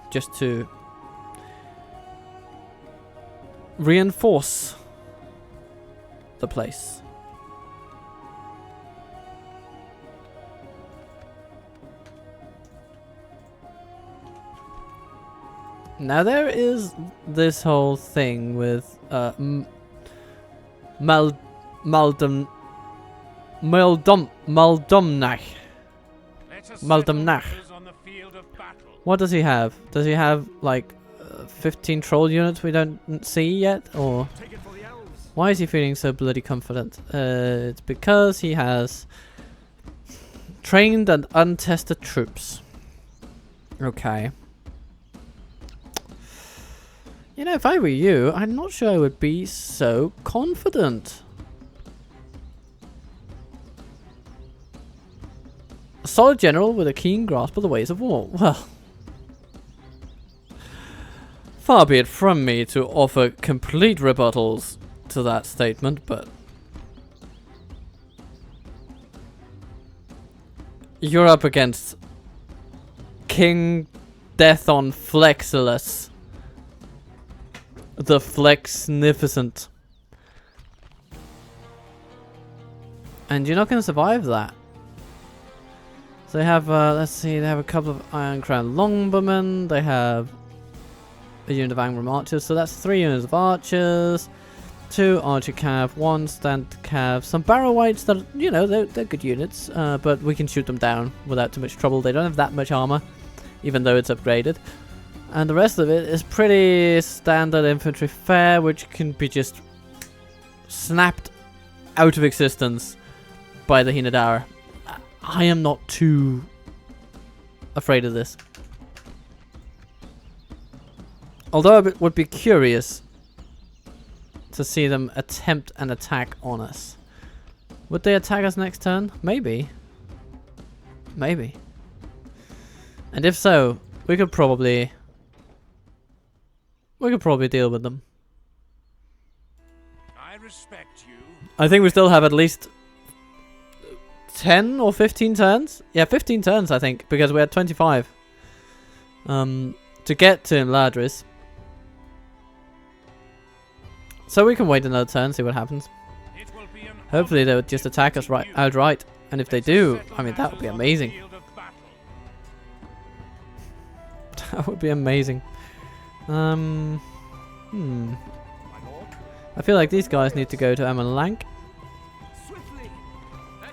Just to reinforce the place. Now there is this whole thing with Maldumnach. Maldumnach. What does he have? Does he have like 15 troll units we don't see yet, or Take it for the elves. why is he feeling so bloody confident? It's because he has trained and untested troops. Okay. You know, if I were you, I'm not sure I would be so confident. A solid general with a keen grasp of the ways of war. Well, far be it from me to offer complete rebuttals to that statement, but you're up against King Death on Legs-olas, the Flexnificent, and you're not going to survive that. So they have, let's see, they have a couple of Iron Crown Longbowmen, they have a unit of Angram Archers, so that's 3 units of Archers, 2 Archer Cav, 1 Stand Cav, some Barrow Whites that, you know, they're good units, but we can shoot them down without too much trouble. They don't have that much armor, even though it's upgraded. And the rest of it is pretty standard infantry fare, which can be just snapped out of existence by the Agandauer. I am not too afraid of this. Although I would be curious to see them attempt an attack on us. Would they attack us next turn? Maybe. Maybe. And if so, we could probably deal with them. I respect you. I think we still have at least 10 or 15 turns. Yeah, 15 turns I think, because we had 25. To get to Imladris. So we can wait another turn, see what happens. Hopefully they would just attack us outright. And if they do, I mean, that would be amazing. That would be amazing. I feel like these guys need to go to Lank.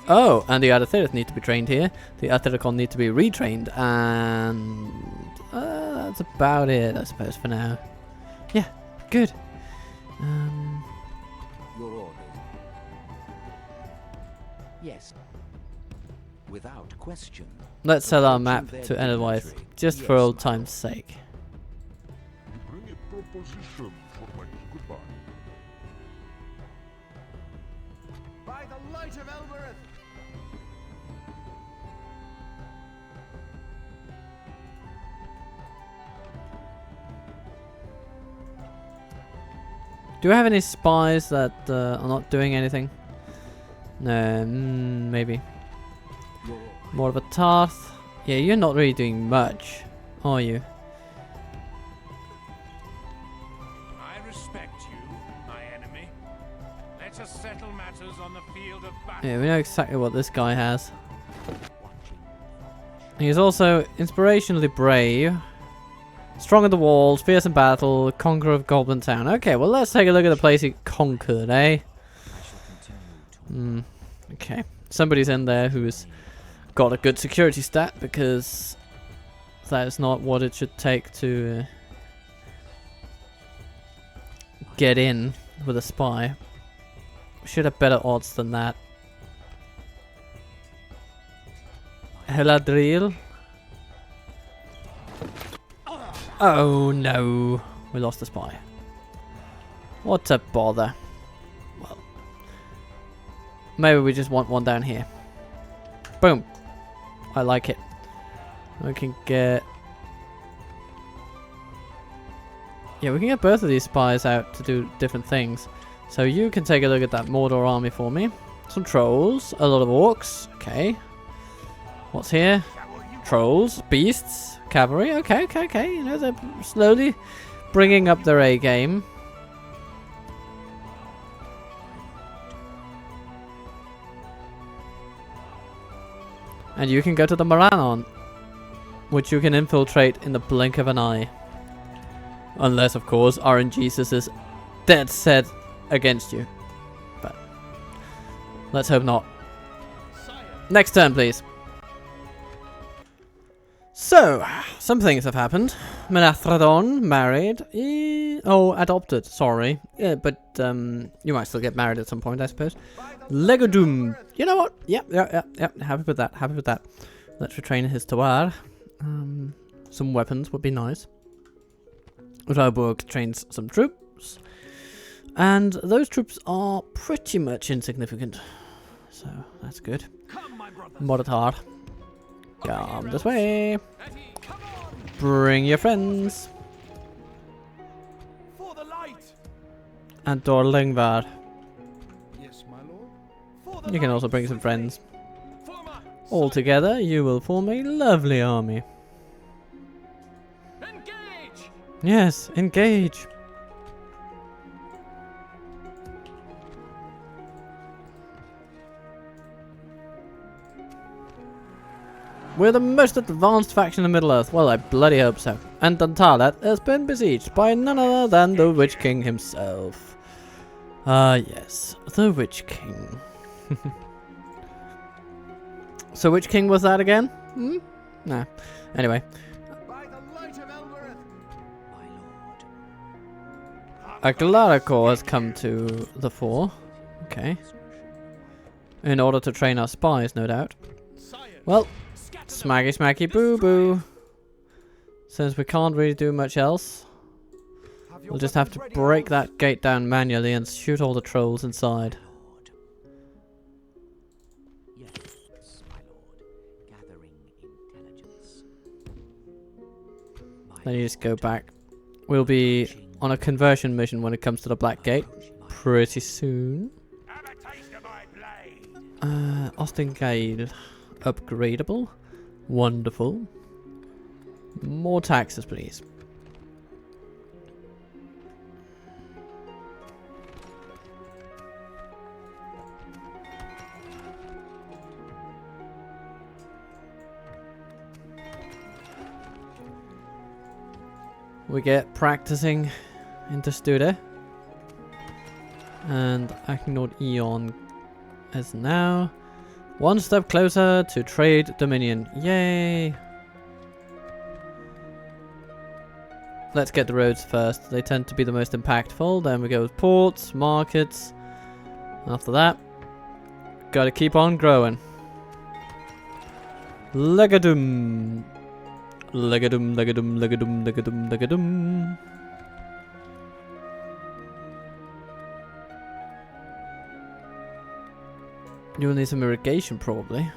Oh, and the Adatherith need to be trained here. The Athericon need to be retrained. And that's about it, I suppose, for now. Yeah, good. Your orders. Yes. Without question. Let's sell our map to Edelweiss, just for old time's sake. Bring a proposition for my goodbye. By the light of Elbereth! Do I have any spies that are not doing anything? No, maybe. More of a Tarth. Yeah, you're not really doing much, are you? I respect you, my enemy. Let us settle matters on the field of battle. Yeah, we know exactly what this guy has. He's also inspirationally brave, strong at the walls, fierce in battle, conqueror of Goblin Town. Okay, well let's take a look at the place he conquered, eh? Okay, somebody's in there who's got a good security stat, because that is not what it should take to get in with a spy. Should have better odds than that. Heladriel. Oh no, we lost a spy. What a bother. Well, maybe we just want one down here. Boom. I like it. We can get... Yeah, we can get both of these spies out to do different things. So you can take a look at that Mordor army for me. Some trolls, a lot of orcs. Okay. What's here? Trolls, beasts, cavalry. Okay, okay, okay. You know, they're slowly bringing up their A game. And you can go to the Moranon, which you can infiltrate in the blink of an eye. Unless, of course, RNGesus is dead set against you. But let's hope not. Next turn, please. So, some things have happened. Menathradon married. Adopted, sorry. Yeah, but you might still get married at some point, I suppose. Legodum. You know what? Yep. Happy with that. Happy with that. Let's retrain his Tawar. Some weapons would be nice. Rauburg trains some troops. And those troops are pretty much insignificant. So, that's good. Mordor. Come this way. Bring your friends. For the light. And Dorlingvar. Yes, my lord. For the You can light. also bring some friends. Former. All together, you will form a lovely army. Engage. Yes, engage. We're the most advanced faction in Middle-earth. Well, I bloody hope so. And Dantalat has been besieged by none other than the Witch King himself. Ah, yes. The Witch King. So which king was that again? Hmm? Nah. Anyway. By the light of Elbereth. My lord. Agandauer has come to the fore. Okay. In order to train our spies, no doubt. Well, smacky smacky boo boo. Since we can't really do much else, we'll just have to break that gate down manually and shoot all the trolls inside. Lord. Yes, my lord. Gathering intelligence. My Then you just go lord. back. We'll be on a conversion mission when it comes to the Black Gate pretty soon. Have a taste of my blade. Austin Gale. Upgradable. Wonderful. More taxes, please. We get practicing into Studer. And Agandauer Eon is now one step closer to trade dominion. Yay! Let's get the roads first. They tend to be the most impactful. Then we go with ports, markets. After that, gotta keep on growing. Legadum. Legadum, legadum, legadum, legadum, legadum. You'll need some irrigation, probably.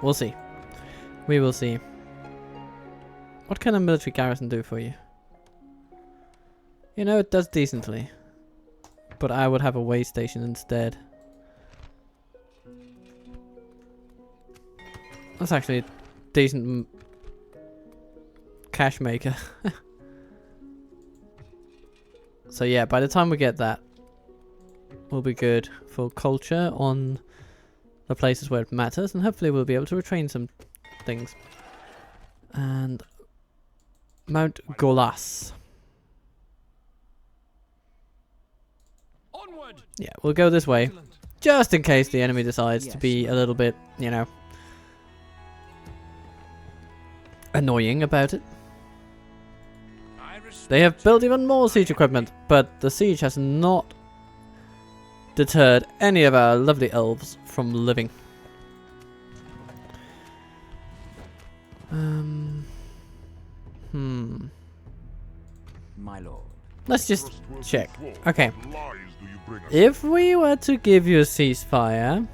We'll see. We will see. What can a military garrison do for you? You know, it does decently. But I would have a way station instead. That's actually a decent cash maker. So yeah, by the time we get that, we'll be good for culture on the places where it matters, and hopefully we'll be able to retrain some things. And Mount Golas. Onward. Yeah, we'll go this way, just in case the enemy decides to be a little bit, you know, annoying about it. They have built even more siege equipment, but the siege has not deterred any of our lovely elves from living. My lord. Let's just check. Okay. If we were to give you a ceasefire,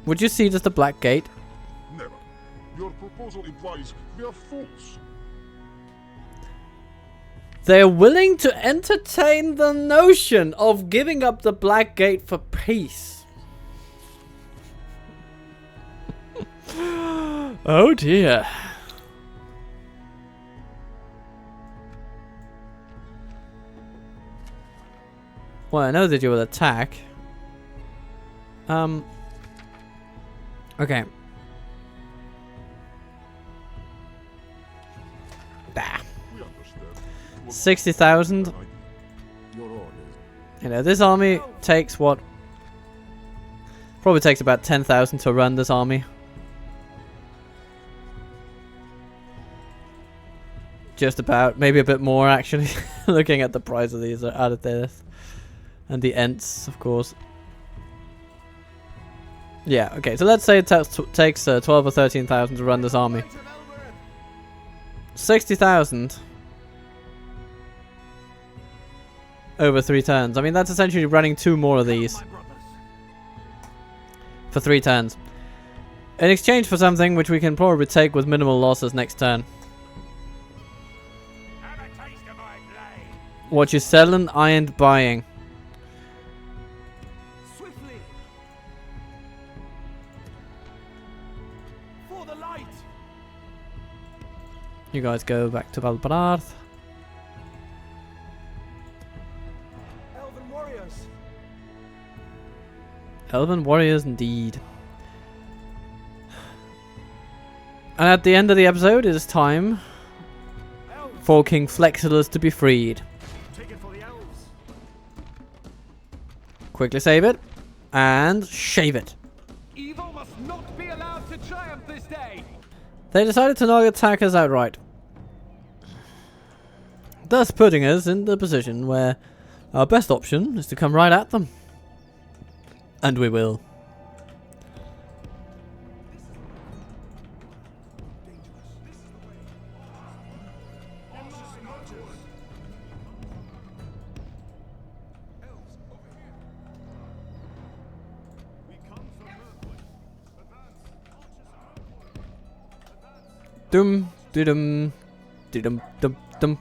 would you see just the Black Gate? Never. Your proposal implies we are fools. They're willing to entertain the notion of giving up the Black Gate for peace. Oh dear. Well, I know that you will attack. Okay. Bah. We understand. It was 60,000. an idea. Your orders. You know, this army takes what? Probably takes about 10,000 to run this army. Just about. Maybe a bit more, actually. Looking at the price of these out of this. And the Ents, of course. Yeah, okay. So let's say it takes 12 or 13,000 to run this army. 60,000. over 3 turns. I mean, that's essentially running 2 more of these My brothers. for 3 turns. In exchange for something which we can probably take with minimal losses next turn. Have a taste of my blade. What you selling, I ain't buying. Swiftly. For the light. You guys go back to Valbarth. Elven warriors. Elven warriors indeed. And at the end of the episode, it is time Elves. for King Flexilis to be freed. Take it for the elves. Quickly save it. And shave it. Evil must not be allowed to triumph this day. They decided to not attack us outright. Thus putting us in the position where our best option is to come right at them. And we will. Dum dum dum dum dum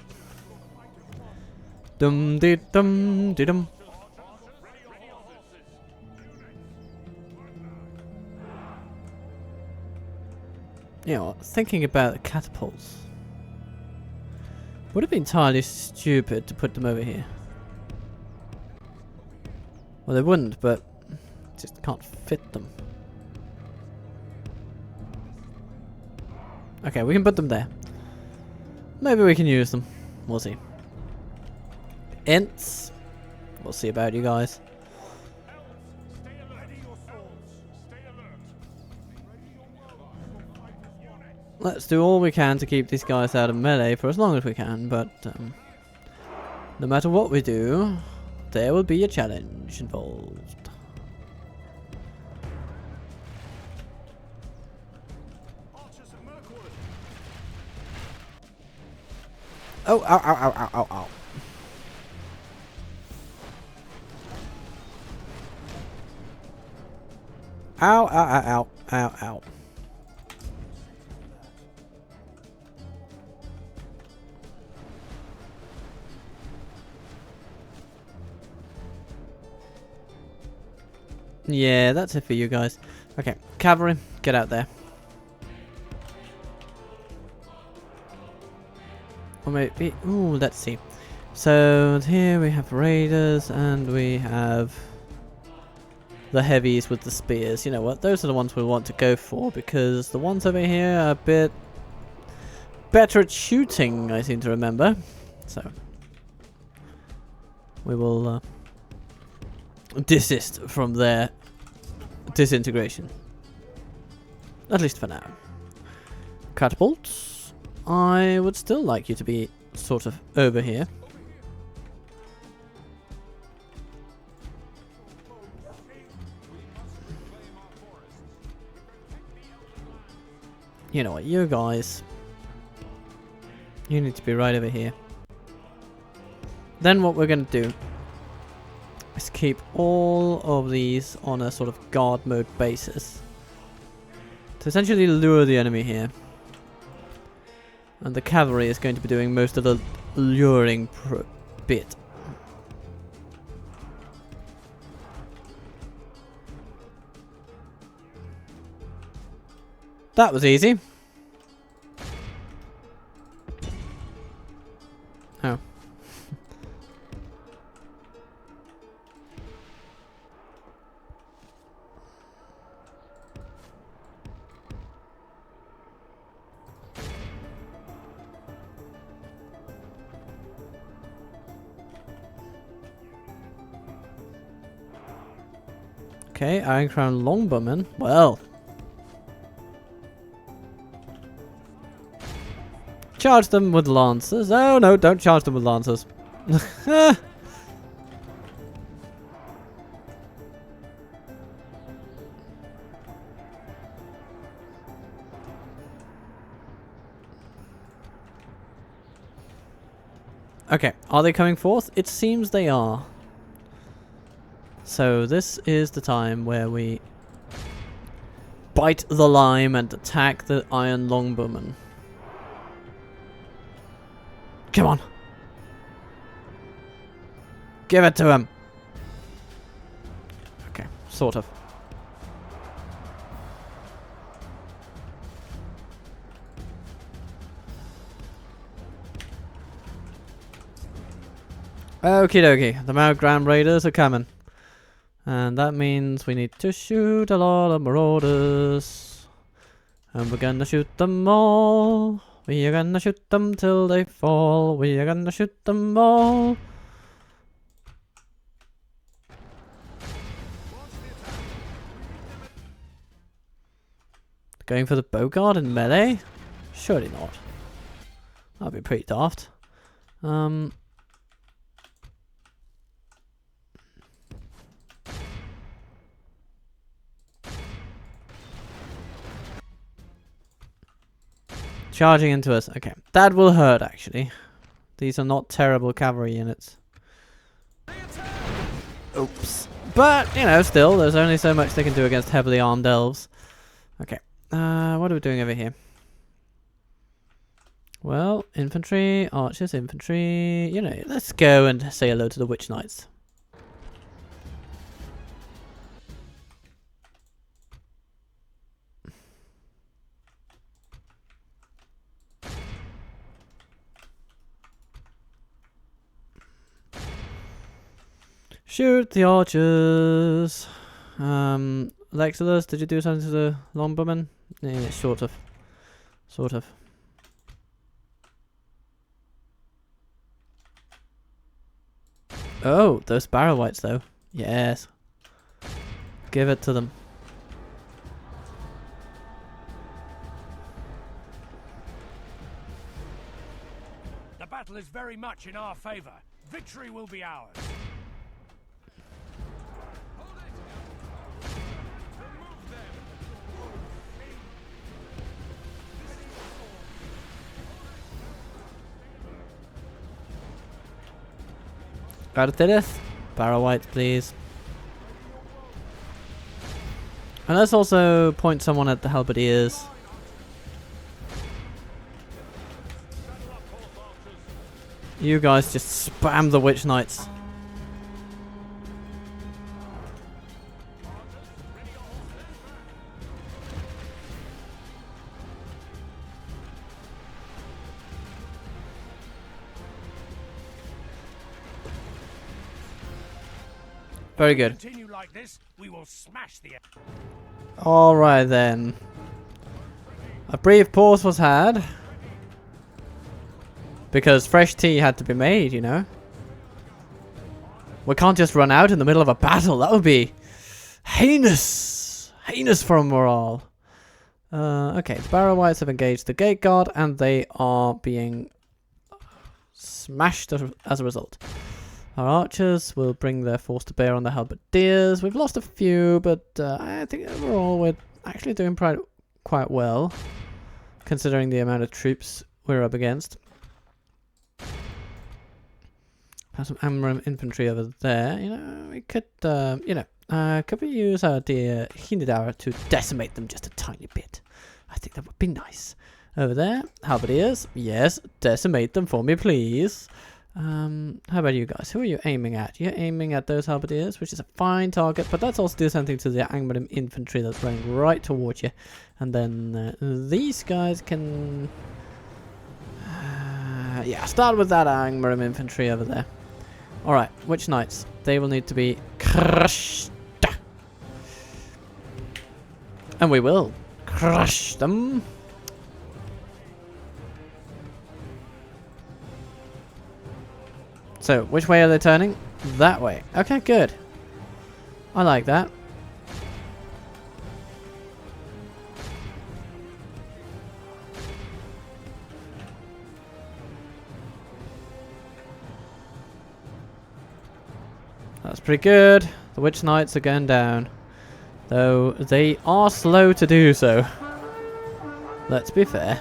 dum dum dum. You know, thinking about the catapults, would have been entirely stupid to put them over here. Well, they wouldn't, but just can't fit them. Okay, we can put them there. Maybe we can use them. We'll see. Ints. We'll see about you guys. Let's do all we can to keep these guys out of melee for as long as we can, but no matter what we do, there will be a challenge involved. Oh, ow, ow, ow, ow, ow, ow. Ow, ow, ow, ow, ow, ow. Yeah, that's it for you guys. Okay, cavalry, get out there. Or maybe, ooh, let's see. So here we have raiders and we have the heavies with the spears. You know what? Those are the ones we want to go for because the ones over here are a bit better at shooting, I seem to remember. So we will desist from their disintegration. At least for now. Catapults. I would still like you to be sort of over here. You know what, you guys. You need to be right over here. Then what we're going to do is keep all of these on a sort of guard mode basis. To essentially lure the enemy here. And the cavalry is going to be doing most of the luring bit. That was easy. Oh. Okay, Iron Crown Longbowmen. Well. Charge them with lances. Oh no, don't charge them with lances. Okay, are they coming forth? It seems they are. So this is the time where we bite the lime and attack the iron longbowmen. Come on. Give it to him. Okay, sort of. Okie dokie, the Mount Grand Raiders are coming. And that means we need to shoot a lot of marauders. And we're gonna shoot them all. We are gonna shoot them till they fall. We are gonna shoot them all. Going for the bogard in melee? Surely not. That'd be pretty daft. Charging into us. Okay. That will hurt, actually. These are not terrible cavalry units. Oops. But, you know, still, there's only so much they can do against heavily armed elves. Okay. What are we doing over here? Well, infantry, archers, infantry. You know, let's go and say hello to the witch knights. Shoot the archers. Legs-olas, did you do something to the longbowmen? Yeah, sort of. Sort of. Oh, those sparrow whites though. Yes. Give it to them. The battle is very much in our favor. Victory will be ours. Artillerists, barrow whites, please. And let's also point someone at the halberdiers. You guys just spam the witch knights. Very good. Continue like this, we will smash the. Alright then. A brief pause was had. Because fresh tea had to be made, you know. We can't just run out in the middle of a battle. That would be heinous. Heinous for morale. Okay, the barrow whites have engaged the gate guard and they are being smashed as a result. Our archers will bring their force to bear on the halberdiers. We've lost a few, but I think overall we're actually doing quite well, considering the amount of troops we're up against. Have some Amram infantry over there. You know, we could, could we use our dear Agandauer to decimate them just a tiny bit? I think that would be nice. Over there, halberdiers. Yes, decimate them for me, please. How about you guys? Who are you aiming at? You're aiming at those halberdiers, which is a fine target, but let's also do something to the Angmarim infantry that's running right towards you. And then these guys can... yeah, start with that Angmarim infantry over there. Alright, witch knights. They will need to be crushed. And we will crush them. So, which way are they turning? That way. Okay, good. I like that. That's pretty good. The witch knights are going down. Though they are slow to do so. Let's be fair.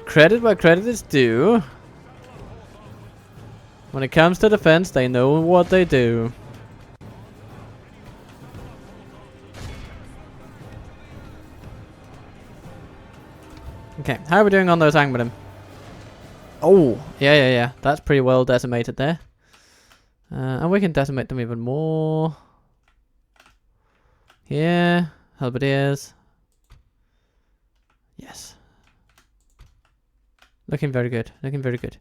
Credit where credit is due. When it comes to defense, they know what they do. Okay, how are we doing on those Angmanim? Oh, yeah. That's pretty well decimated there. And we can decimate them even more. Here, halberdiers. Yes. Looking very good. Looking very good.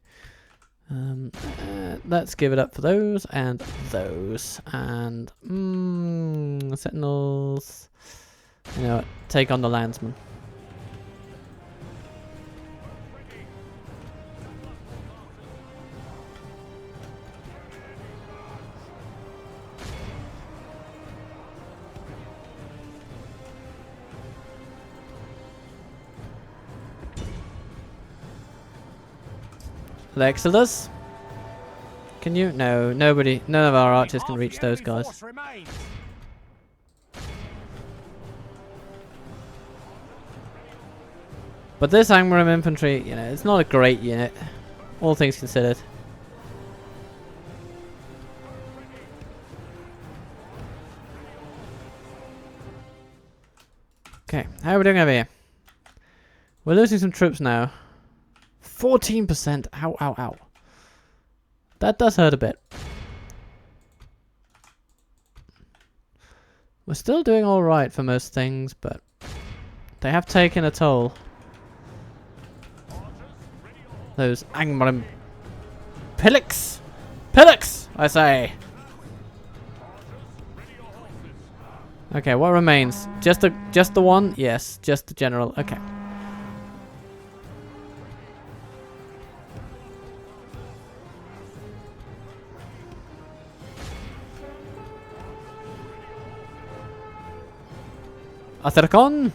Let's give it up for those and those. And sentinels. You know what? Take on the landsman. Legs-olas? Can you? No, nobody. None of our archers can reach those guys. But this Angmarim infantry, you know, it's not a great unit, all things considered. Okay, how are we doing over here? We're losing some troops now. 14%. Ow, ow, ow. That does hurt a bit. We're still doing alright for most things, but they have taken a toll. Those Angmarim Pillocks! Pillocks, I say! Okay, what remains? Just the one? Yes, just the general. Okay. Athercon!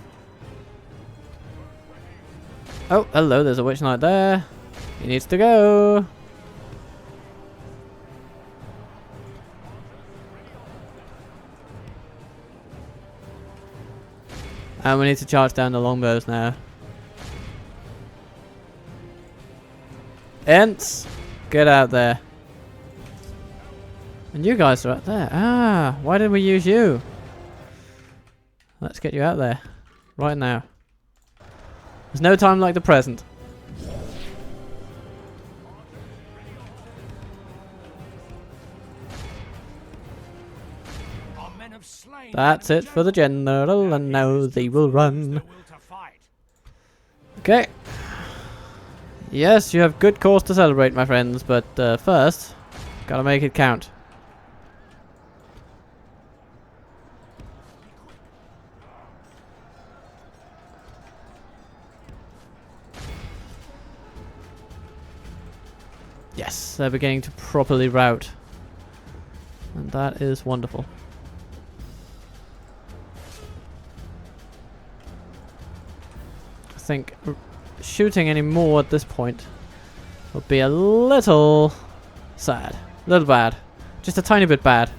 Oh, hello, there's a witch knight there. He needs to go. And we need to charge down the longbows now. Ents, get out there. And you guys are out there. Ah, why did we use you? Let's get you out there. Right now. There's no time like the present. That's it for the general, and now they will run. Okay. Yes, you have good cause to celebrate, my friends, but first, gotta make it count. Yes, they're beginning to properly rout. And that is wonderful. I think shooting any more at this point would be a little sad. A little bad. Just a tiny bit bad.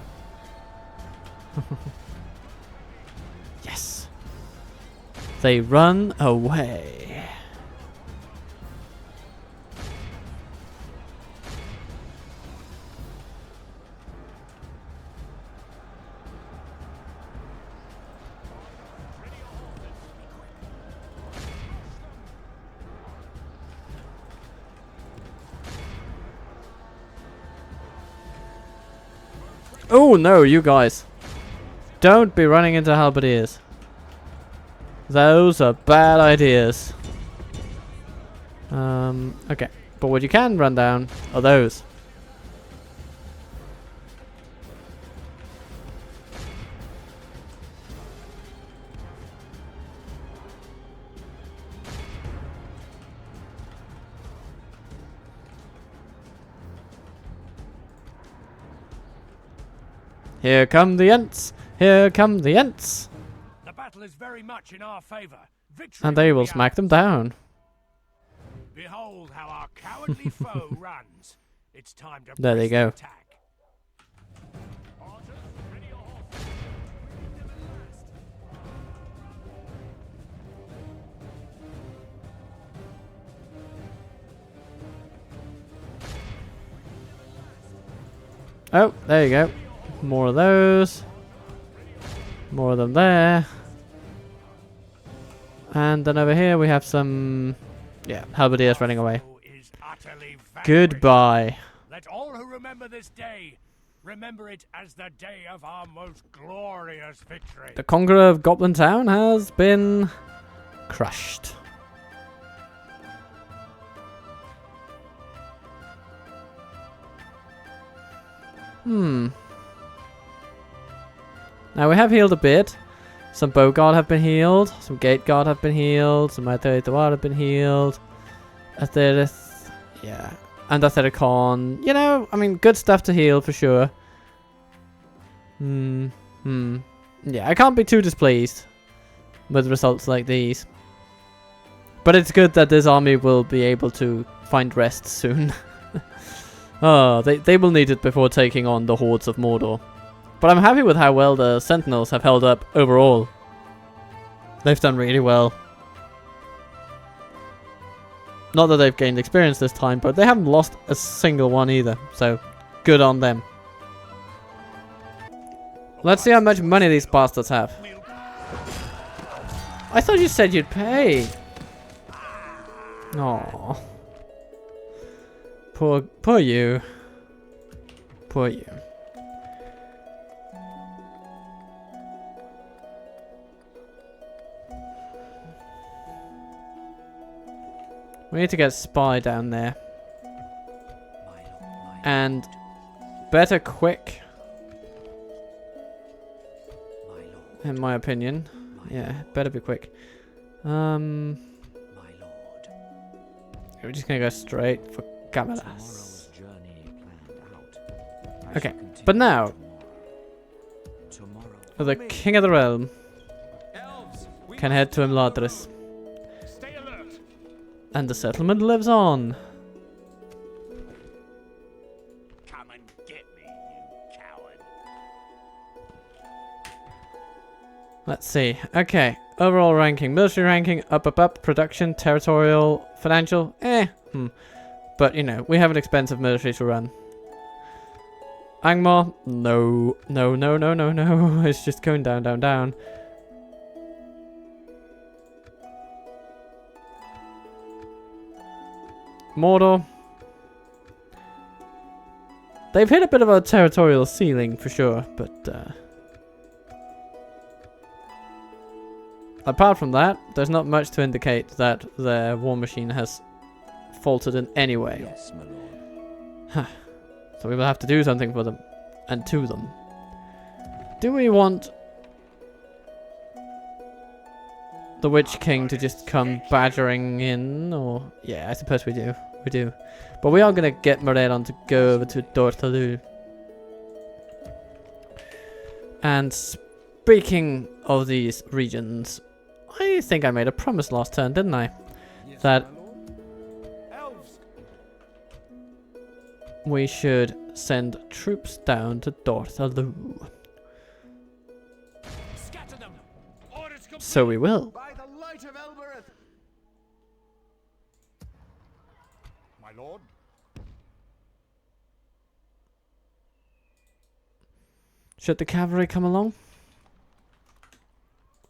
Yes. They run away. Oh no, you guys. Don't be running into halberdiers. Those are bad ideas. Okay. But what you can run down are those. Here come the Ents! Here come the Ents! The battle is very much in our favor. Victory And they will smack them down. Behold how our cowardly foe runs. It's time to There they go. attack. Oh, there you go. More of those. More of them there. And then over here we have some... Yeah, halberdiers running away. Is utterly vanquished. Goodbye. Let all who remember this day remember it as the day of our most glorious victory. The conqueror of Goblin Town has been crushed. Now we have healed a bit. Some bow guard have been healed. Some gate guard have been healed. Some cpttotalwaffle have been healed. Aetherith, yeah. And Aethericon. You know, I mean, good stuff to heal for sure. Yeah, I can't be too displeased with results like these. But it's good that this army will be able to find rest soon. Oh, they will need it before taking on the hordes of Mordor. But I'm happy with how well the Sentinels have held up overall. They've done really well. Not that they've gained experience this time, but they haven't lost a single one either. So, good on them. Let's see how much money these bastards have. I thought you said you'd pay. Aww. Poor you. Poor you. We need to get Spy down there. And better quick. In my opinion. Yeah, better be quick. We're just gonna go straight for Camelas. Okay, but now the King of the Realm can head to Imladris. Stay alert. And the settlement lives on. Come and get me, you coward. Let's see. Okay, overall ranking, military ranking, up, production, territorial, financial, But, you know, we have an expensive military to run. Angmar, no. It's just going down. Mordor. They've hit a bit of a territorial ceiling for sure, but apart from that, there's not much to indicate that their war machine has faltered in any way. Yes, my lord. So we will have to do something for them and to them. Do we want the Witch King to just come badgering in, or yeah, I suppose we do. But we are gonna get Moredon to go over to Dorthalu. And speaking of these regions, I think I made a promise last turn, didn't I? Yes, That my lord. Elves. we should send troops down to Dorthalu. Scatter them. Orders complete. So we will. By the light of Elbereth. My lord. Should the cavalry come along?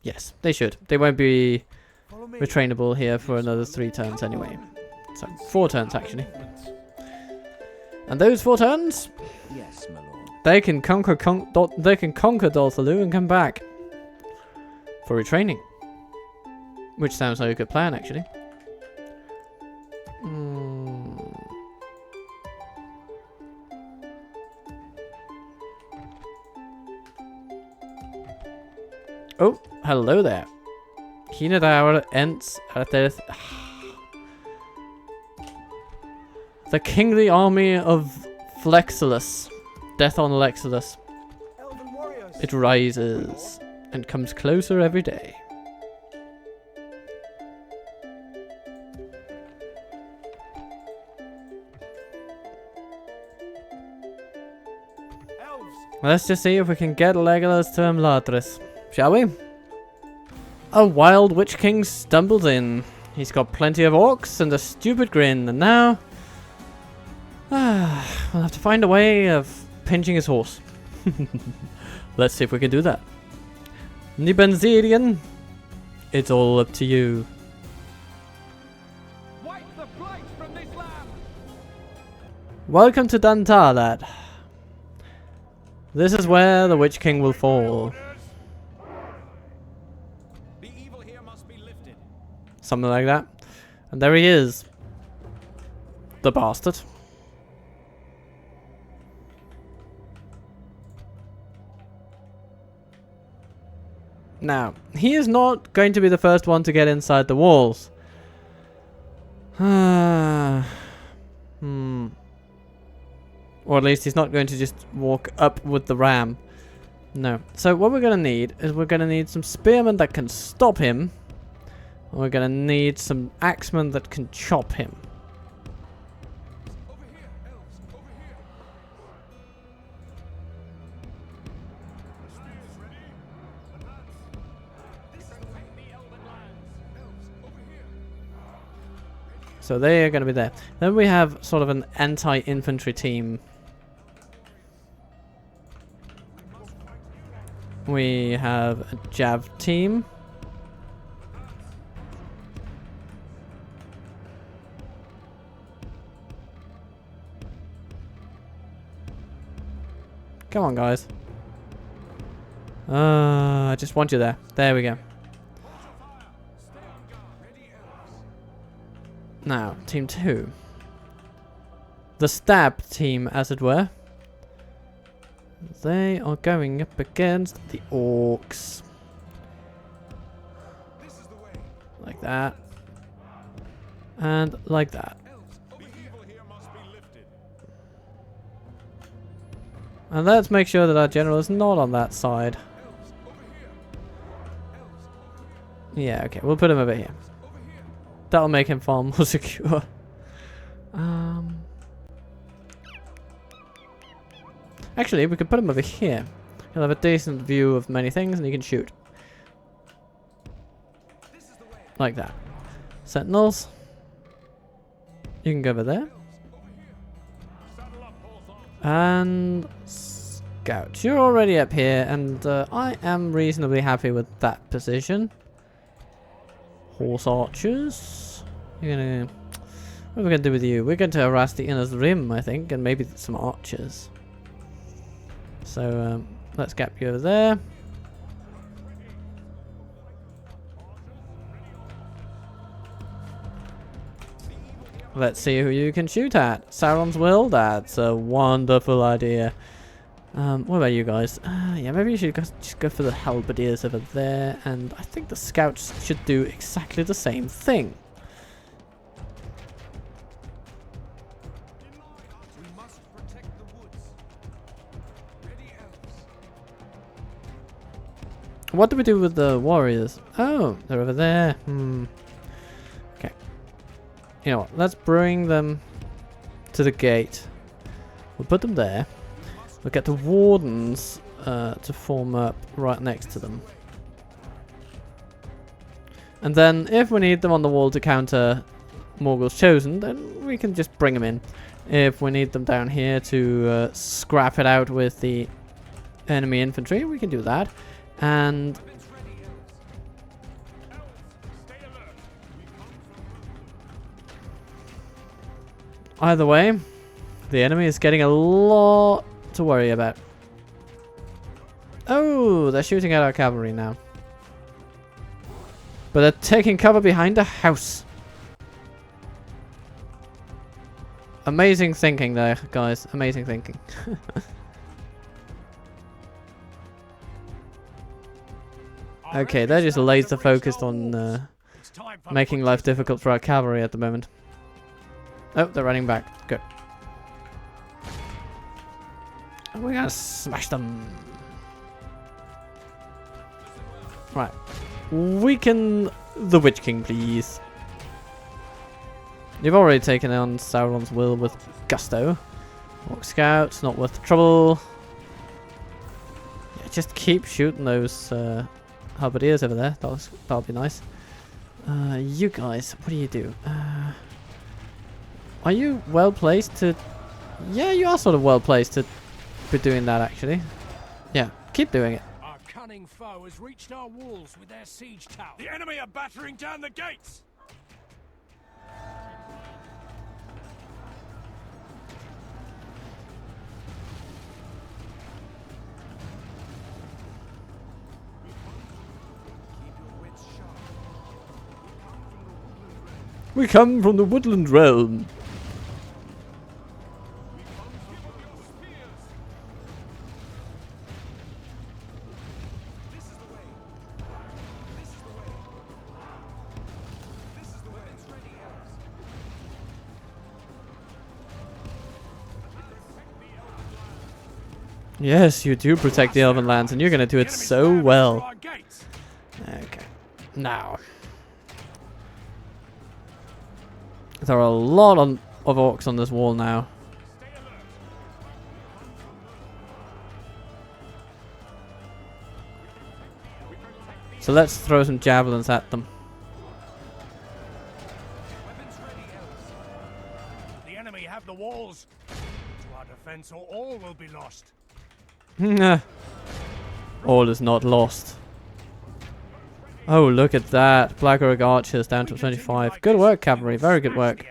Yes, they should. They won't be Follow me. retrainable here for another 3 turns anyway. So 4 turns actually. And those 4 turns, Yes, my lord. they can conquer Dorthalu and come back for retraining. Which sounds like a good plan actually. Oh, hello there. Agandauer ents Aetherith. The kingly army of Legs-olas. Death on Legs-olas. Elven warriors. It rises and comes closer every day. Elves. Let's just see if we can get Legolas to Imladris. Shall we? A wild Witch King stumbles in. He's got plenty of orcs and a stupid grin, and now we'll have to find a way of pinching his horse. Let's see if we can do that. Adrian, it's all up to you. Wipe the blight from this land. Welcome to Dantar, lad. This is where the Witch King will fall. The evil here must be lifted. Something like that. And there he is. The bastard. Now, he is not going to be the first one to get inside the walls. Or at least he's not going to just walk up with the ram. No. So what we're going to need is we're going to need some spearmen that can stop him. And we're going to need some axemen that can chop him. Over here, elves, over here. The spears ready. Advance. This is the way. The elven lands. Elves, over here. So they are going to be there. Then we have sort of an anti-infantry team. We have a Jav team. Come on, guys. I just want you there. There we go. Now, team 2. The stab team, as it were. They are going up against the orcs. This is the way. Like that. And like that. Elves, the evil here must be lifted. And let's make sure that our general is not on that side. Elves, over here. Elves, over here. Yeah, okay, we'll put him over here. Over here. That'll make him far more secure. Actually, we could put him over here. He'll have a decent view of many things and he can shoot. This is the way. Like that. Sentinels. You can go over there. Saddle up, horse arms. And Scout. You're already up here and I am reasonably happy with that position. Horse archers. You're gonna... What are we gonna do with you? We're going to harass the inner rim, I think, and maybe some archers. So let's gap you over there. Let's see who you can shoot at. Sauron's will? That's a wonderful idea. What about you guys? Yeah, maybe you should just go for the halberdiers over there. And I think the scouts should do exactly the same thing. We must protect the woods. Ready, elves. What do we do with the warriors? Oh, they're over there. Okay. You know what? Let's bring them to the gate. We'll put them there. We'll get the wardens to form up right next to them. And then if we need them on the wall to counter Morgul's Chosen, then we can just bring them in. If we need them down here to scrap it out with the enemy infantry, we can do that. And either way, the enemy is getting a lot to worry about. Oh, they're shooting at our cavalry now. But they're taking cover behind a house. Amazing thinking there, guys. Amazing thinking. Okay, they're just laser focused on making life difficult for our cavalry at the moment. Oh, they're running back. Good. And we're gonna smash them. Right. Weaken the Witch King, please. You've already taken on Sauron's will with gusto. Orc scouts, not worth the trouble. Yeah, just keep shooting those halberdiers over there. That'll be nice. You guys, what do you do? Are you well placed to... Yeah, you are sort of well placed to be doing that actually. Yeah, keep doing it. Our cunning foe has reached our walls with their siege tower. The enemy are battering down the gates. We come from the Woodland realm. Yes, you do protect the Elven lands, and you're going to do it so well. Okay. Now. There are a lot of orcs on this wall now. So let's throw some javelins at them. The enemy have the walls. To our defense, or all will be lost. All is not lost. Oh, look at that. Black Orc archers down to 25. Good work, cavalry. Very good work.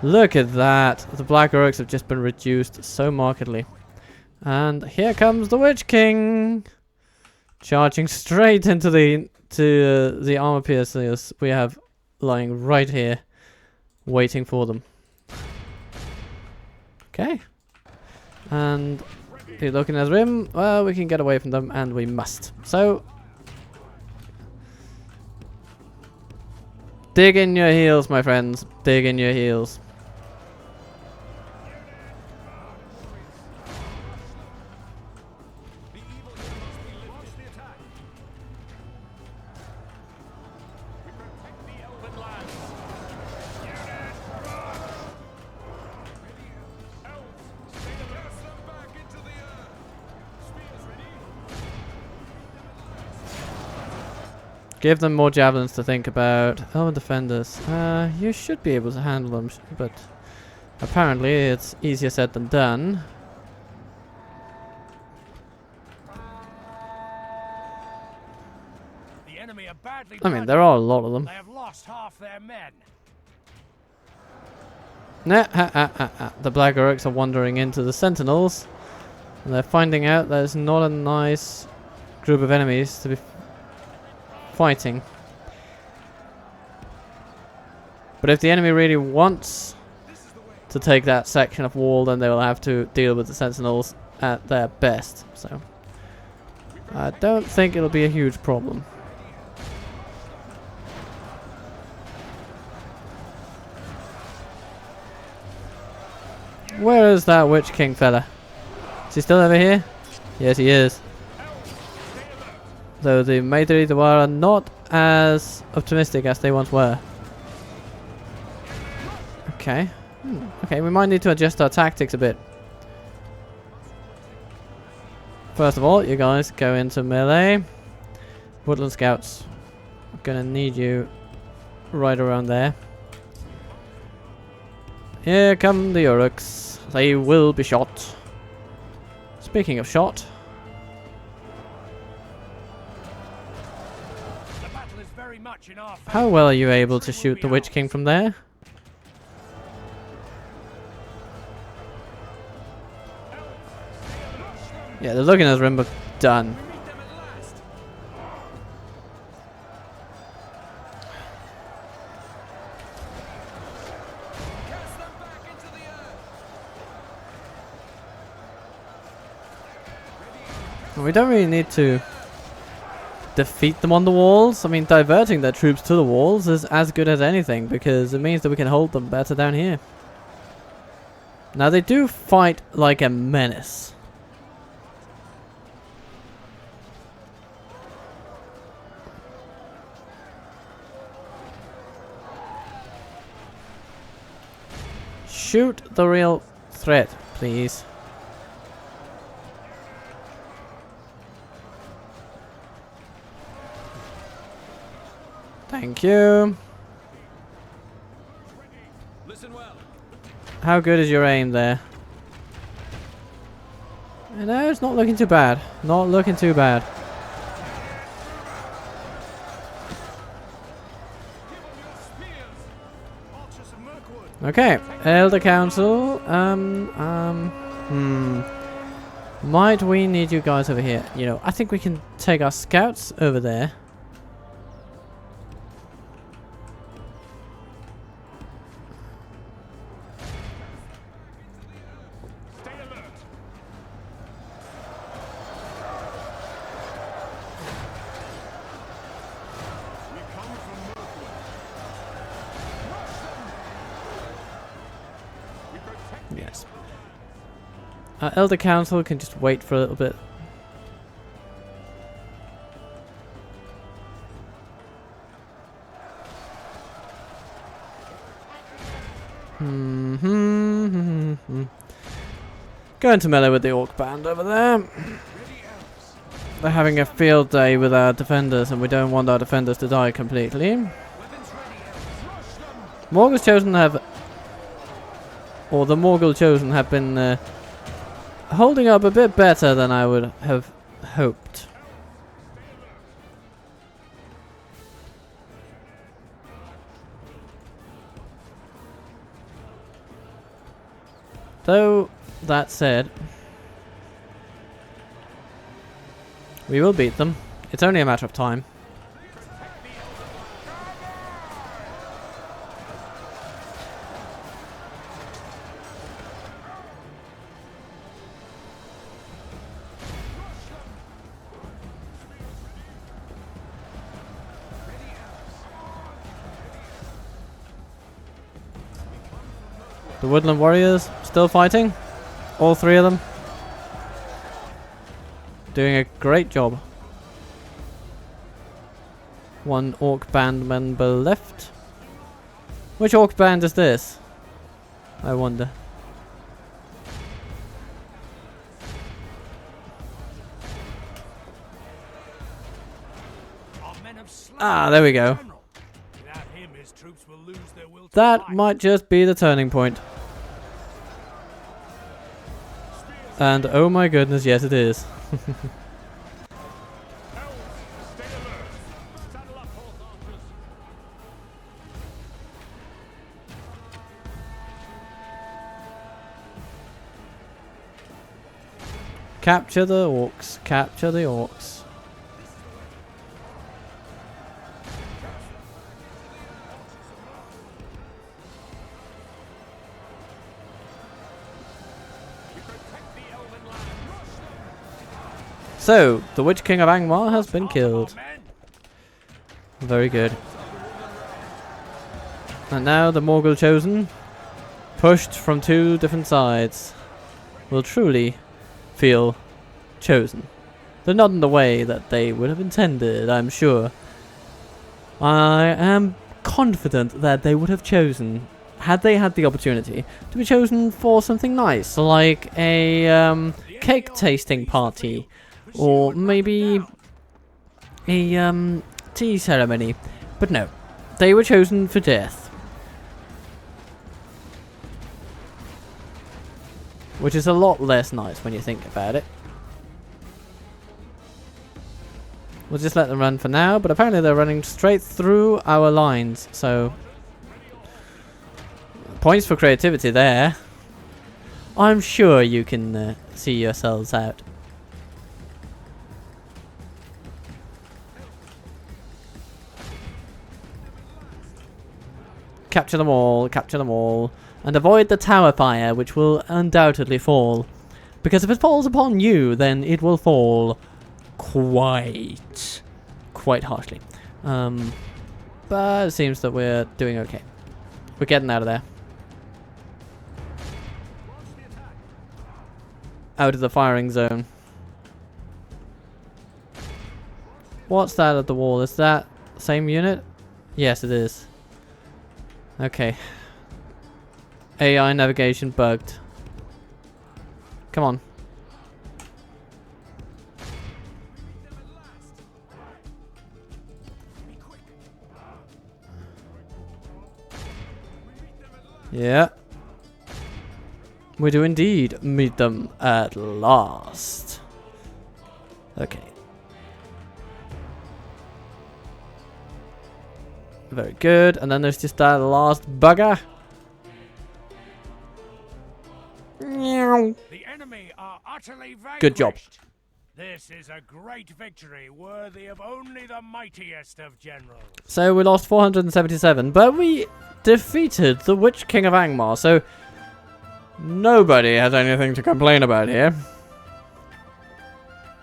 Look at that. The Black Orcs have just been reduced so markedly. And here comes the Witch King. Charging straight into the armor piercers we have lying right here. Waiting for them. Okay. And you're looking at rim. Well, we can get away from them, and we must. So, dig in your heels, my friends. Dig in your heels. Give them more javelins to think about. Elven defenders. You should be able to handle them, but apparently it's easier said than done. The enemy are badly I mean, there are a lot of them. They have lost half their men. The Black Orcs are wandering into the Sentinels, and they're finding out that it's not a nice group of enemies to be fighting. But if the enemy really wants to take that section of wall, then they will have to deal with the Sentinels at their best. So I don't think it'll be a huge problem. Where is that Witch King fella? Is he still over here? Yes, he is. Though the Maidri are not as optimistic as they once were. Okay. Okay, we might need to adjust our tactics a bit. First of all, you guys go into melee. Woodland Scouts. I'm gonna need you right around there. Here come the Uruks. They will be shot. Speaking of shot. How well are you able to shoot the Witch King from there? Yeah, they're looking at Rimba. Done. We don't really need to defeat them on the walls. I mean, diverting their troops to the walls is as good as anything, because it means that we can hold them better down here. Now, they do fight like a menace. Shoot the real threat, please. Thank you. How good is your aim there? No, it's not looking too bad. Not looking too bad. Okay, Elder Council. Might we need you guys over here? You know, I think we can take our scouts over there. Stay alert. We come from Mirkwood. We protect the Yes. Elder Council can just wait for a little bit. Going to melee with the Orc band over there. They're having a field day with our defenders, and we don't want our defenders to die completely. Morgul's Chosen have, or the Morgul Chosen have been holding up a bit better than I would have hoped. Though, that said, we will beat them. It's only a matter of time. The Woodland Warriors still fighting. All three of them. Doing a great job. One Orc band member left. Which Orc band is this? I wonder. Ah, there we go. Without him, his troops will lose their will to That fight. might just be the turning point. And oh my goodness, yes it is. Elves, stay alert. Saddle up, horse archers. Capture the Orcs. Capture the Orcs. So, the Witch King of Angmar has been killed. Very good. And now the Morgul Chosen, pushed from two different sides, will truly feel chosen. Though not in the way that they would have intended, I'm sure. I am confident that they would have chosen, had they had the opportunity, to be chosen for something nice, like a cake tasting party. Or maybe a tea ceremony. But no, they were chosen for death. Which is a lot less nice when you think about it. We'll just let them run for now, but apparently they're running straight through our lines, so... Points for creativity there. I'm sure you can see yourselves out. Capture them all, and avoid the tower fire, which will undoubtedly fall. Because if it falls upon you, then it will fall quite harshly. But it seems that we're doing okay. We're getting out of there. Out of the firing zone. What's that at the wall? Is that the same unit? Yes, it is. Okay. AI navigation bugged. Come on. Yeah. We do indeed meet them at last. Okay. Very good. And then there's just that last bugger. The enemy are utterly vanquished. Good job. This is a great victory worthy of only the mightiest of generals. So we lost 477, but we defeated the Witch King of Angmar, so nobody has anything to complain about here.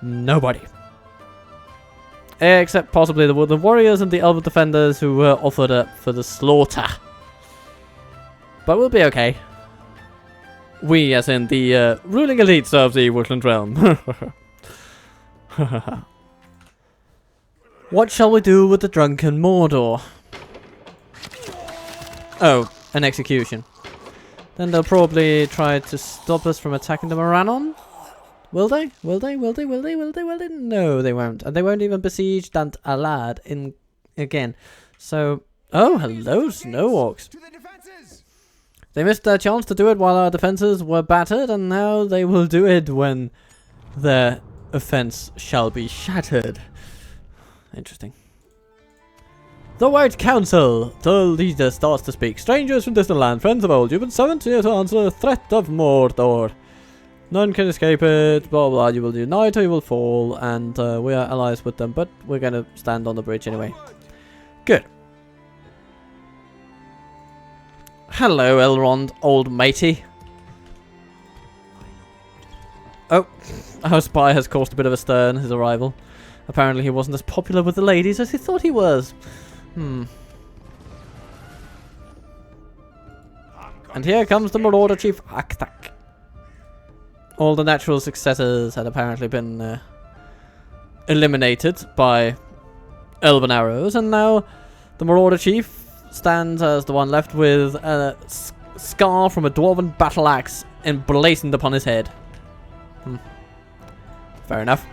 Nobody. Except possibly the Woodland Warriors and the Elven Defenders who were offered up for the slaughter. But we'll be okay. We, as in the ruling elites of the Woodland Realm. What shall we do with the drunken Mordor? Oh, an execution. Then they'll probably try to stop us from attacking the Morannon. Will they? Will they? Will they? Will they? Will they? Will they? No, they won't. And they won't even besiege Dant Alad in again. So, oh, hello, Snow Orcs. To the defenses! They missed their chance to do it while our defenses were battered, and now they will do it when their offense shall be shattered. Interesting. The White Council! The leader starts to speak. Strangers from distant land, friends of old, you've been summoned here to answer the threat of Mordor. None can escape it, blah blah, you will unite or you will fall, and we are allies with them, but we're gonna stand on the bridge anyway. Good. Hello, Elrond, old matey. Oh, our spy has caused a bit of a stir in his arrival. Apparently he wasn't as popular with the ladies as he thought he was. And here comes the Marauder Chief Aktak. All the natural successors had apparently been eliminated by elven arrows, and now the Marauder Chief stands as the one left with a scar from a dwarven battle axe emblazoned upon his head. Fair enough.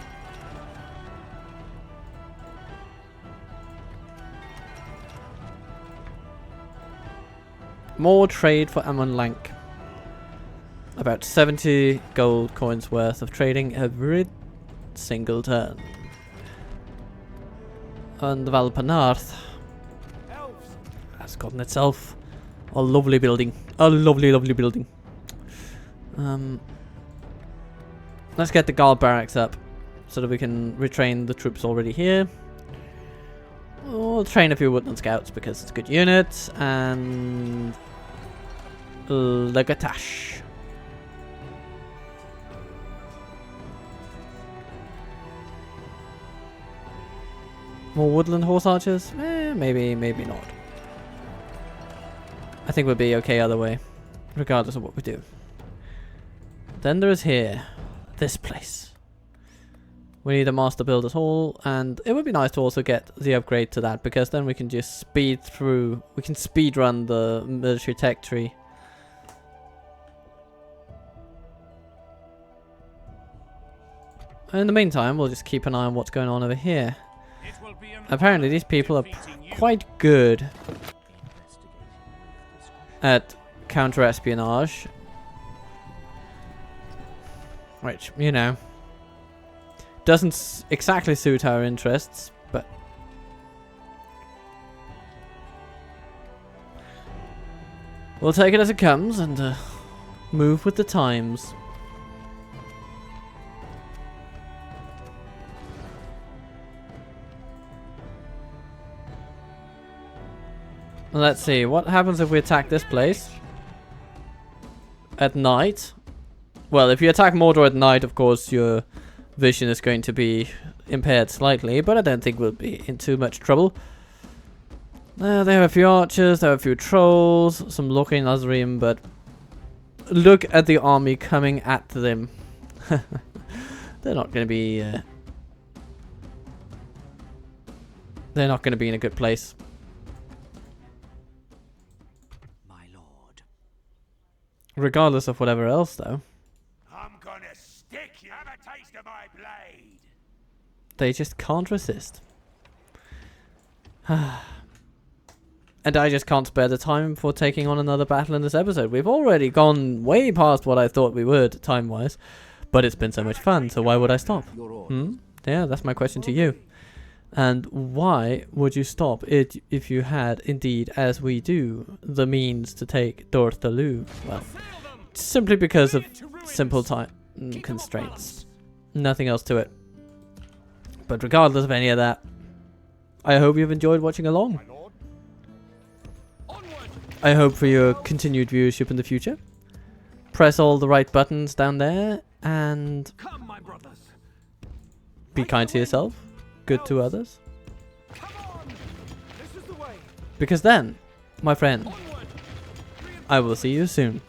More trade for Amon Lank. About 70 gold coins worth of trading every single turn. And the Valpanarth has gotten itself a lovely building. A lovely, lovely building. Let's get the guard barracks up so that we can retrain the troops already here. We'll train a few Woodland Scouts because it's a good unit. And Legatash. More Woodland Horse Archers? Maybe, maybe not. I think we'll be okay either way, regardless of what we do. Then there is here, this place. We need a Master Builder's Hall, and it would be nice to also get the upgrade to that, because then we can just speed through, we can speed run the military tech tree. In the meantime, we'll just keep an eye on what's going on over here. Apparently these people are quite good at counter-espionage. Which, you know, doesn't exactly suit our interests, but we'll take it as it comes and move with the times. Let's see, what happens if we attack this place at night? Well, if you attack Mordor at night, of course, your vision is going to be impaired slightly, but I don't think we'll be in too much trouble. They have a few archers, they have a few trolls, some Locke Nazrim, but look at the army coming at them. They're not going to be... they're not going to be in a good place. Regardless of whatever else, though. I'm gonna stick you. Have a taste of my blade. They just can't resist. And I just can't spare the time for taking on another battle in this episode. We've already gone way past what I thought we would, time-wise. But it's been so much fun, so why would I stop? Yeah, that's my question to you. And why would you stop it if you had, indeed, as we do, the means to take Dorthaloo? Well, simply because of simple time constraints. Nothing else to it. But regardless of any of that, I hope you've enjoyed watching along. I hope for your continued viewership in the future. Press all the right buttons down there and Come, my brothers. be kind to yourself, good to others. Come on. This is the way. Because then, my friend, Onward. I will see you soon.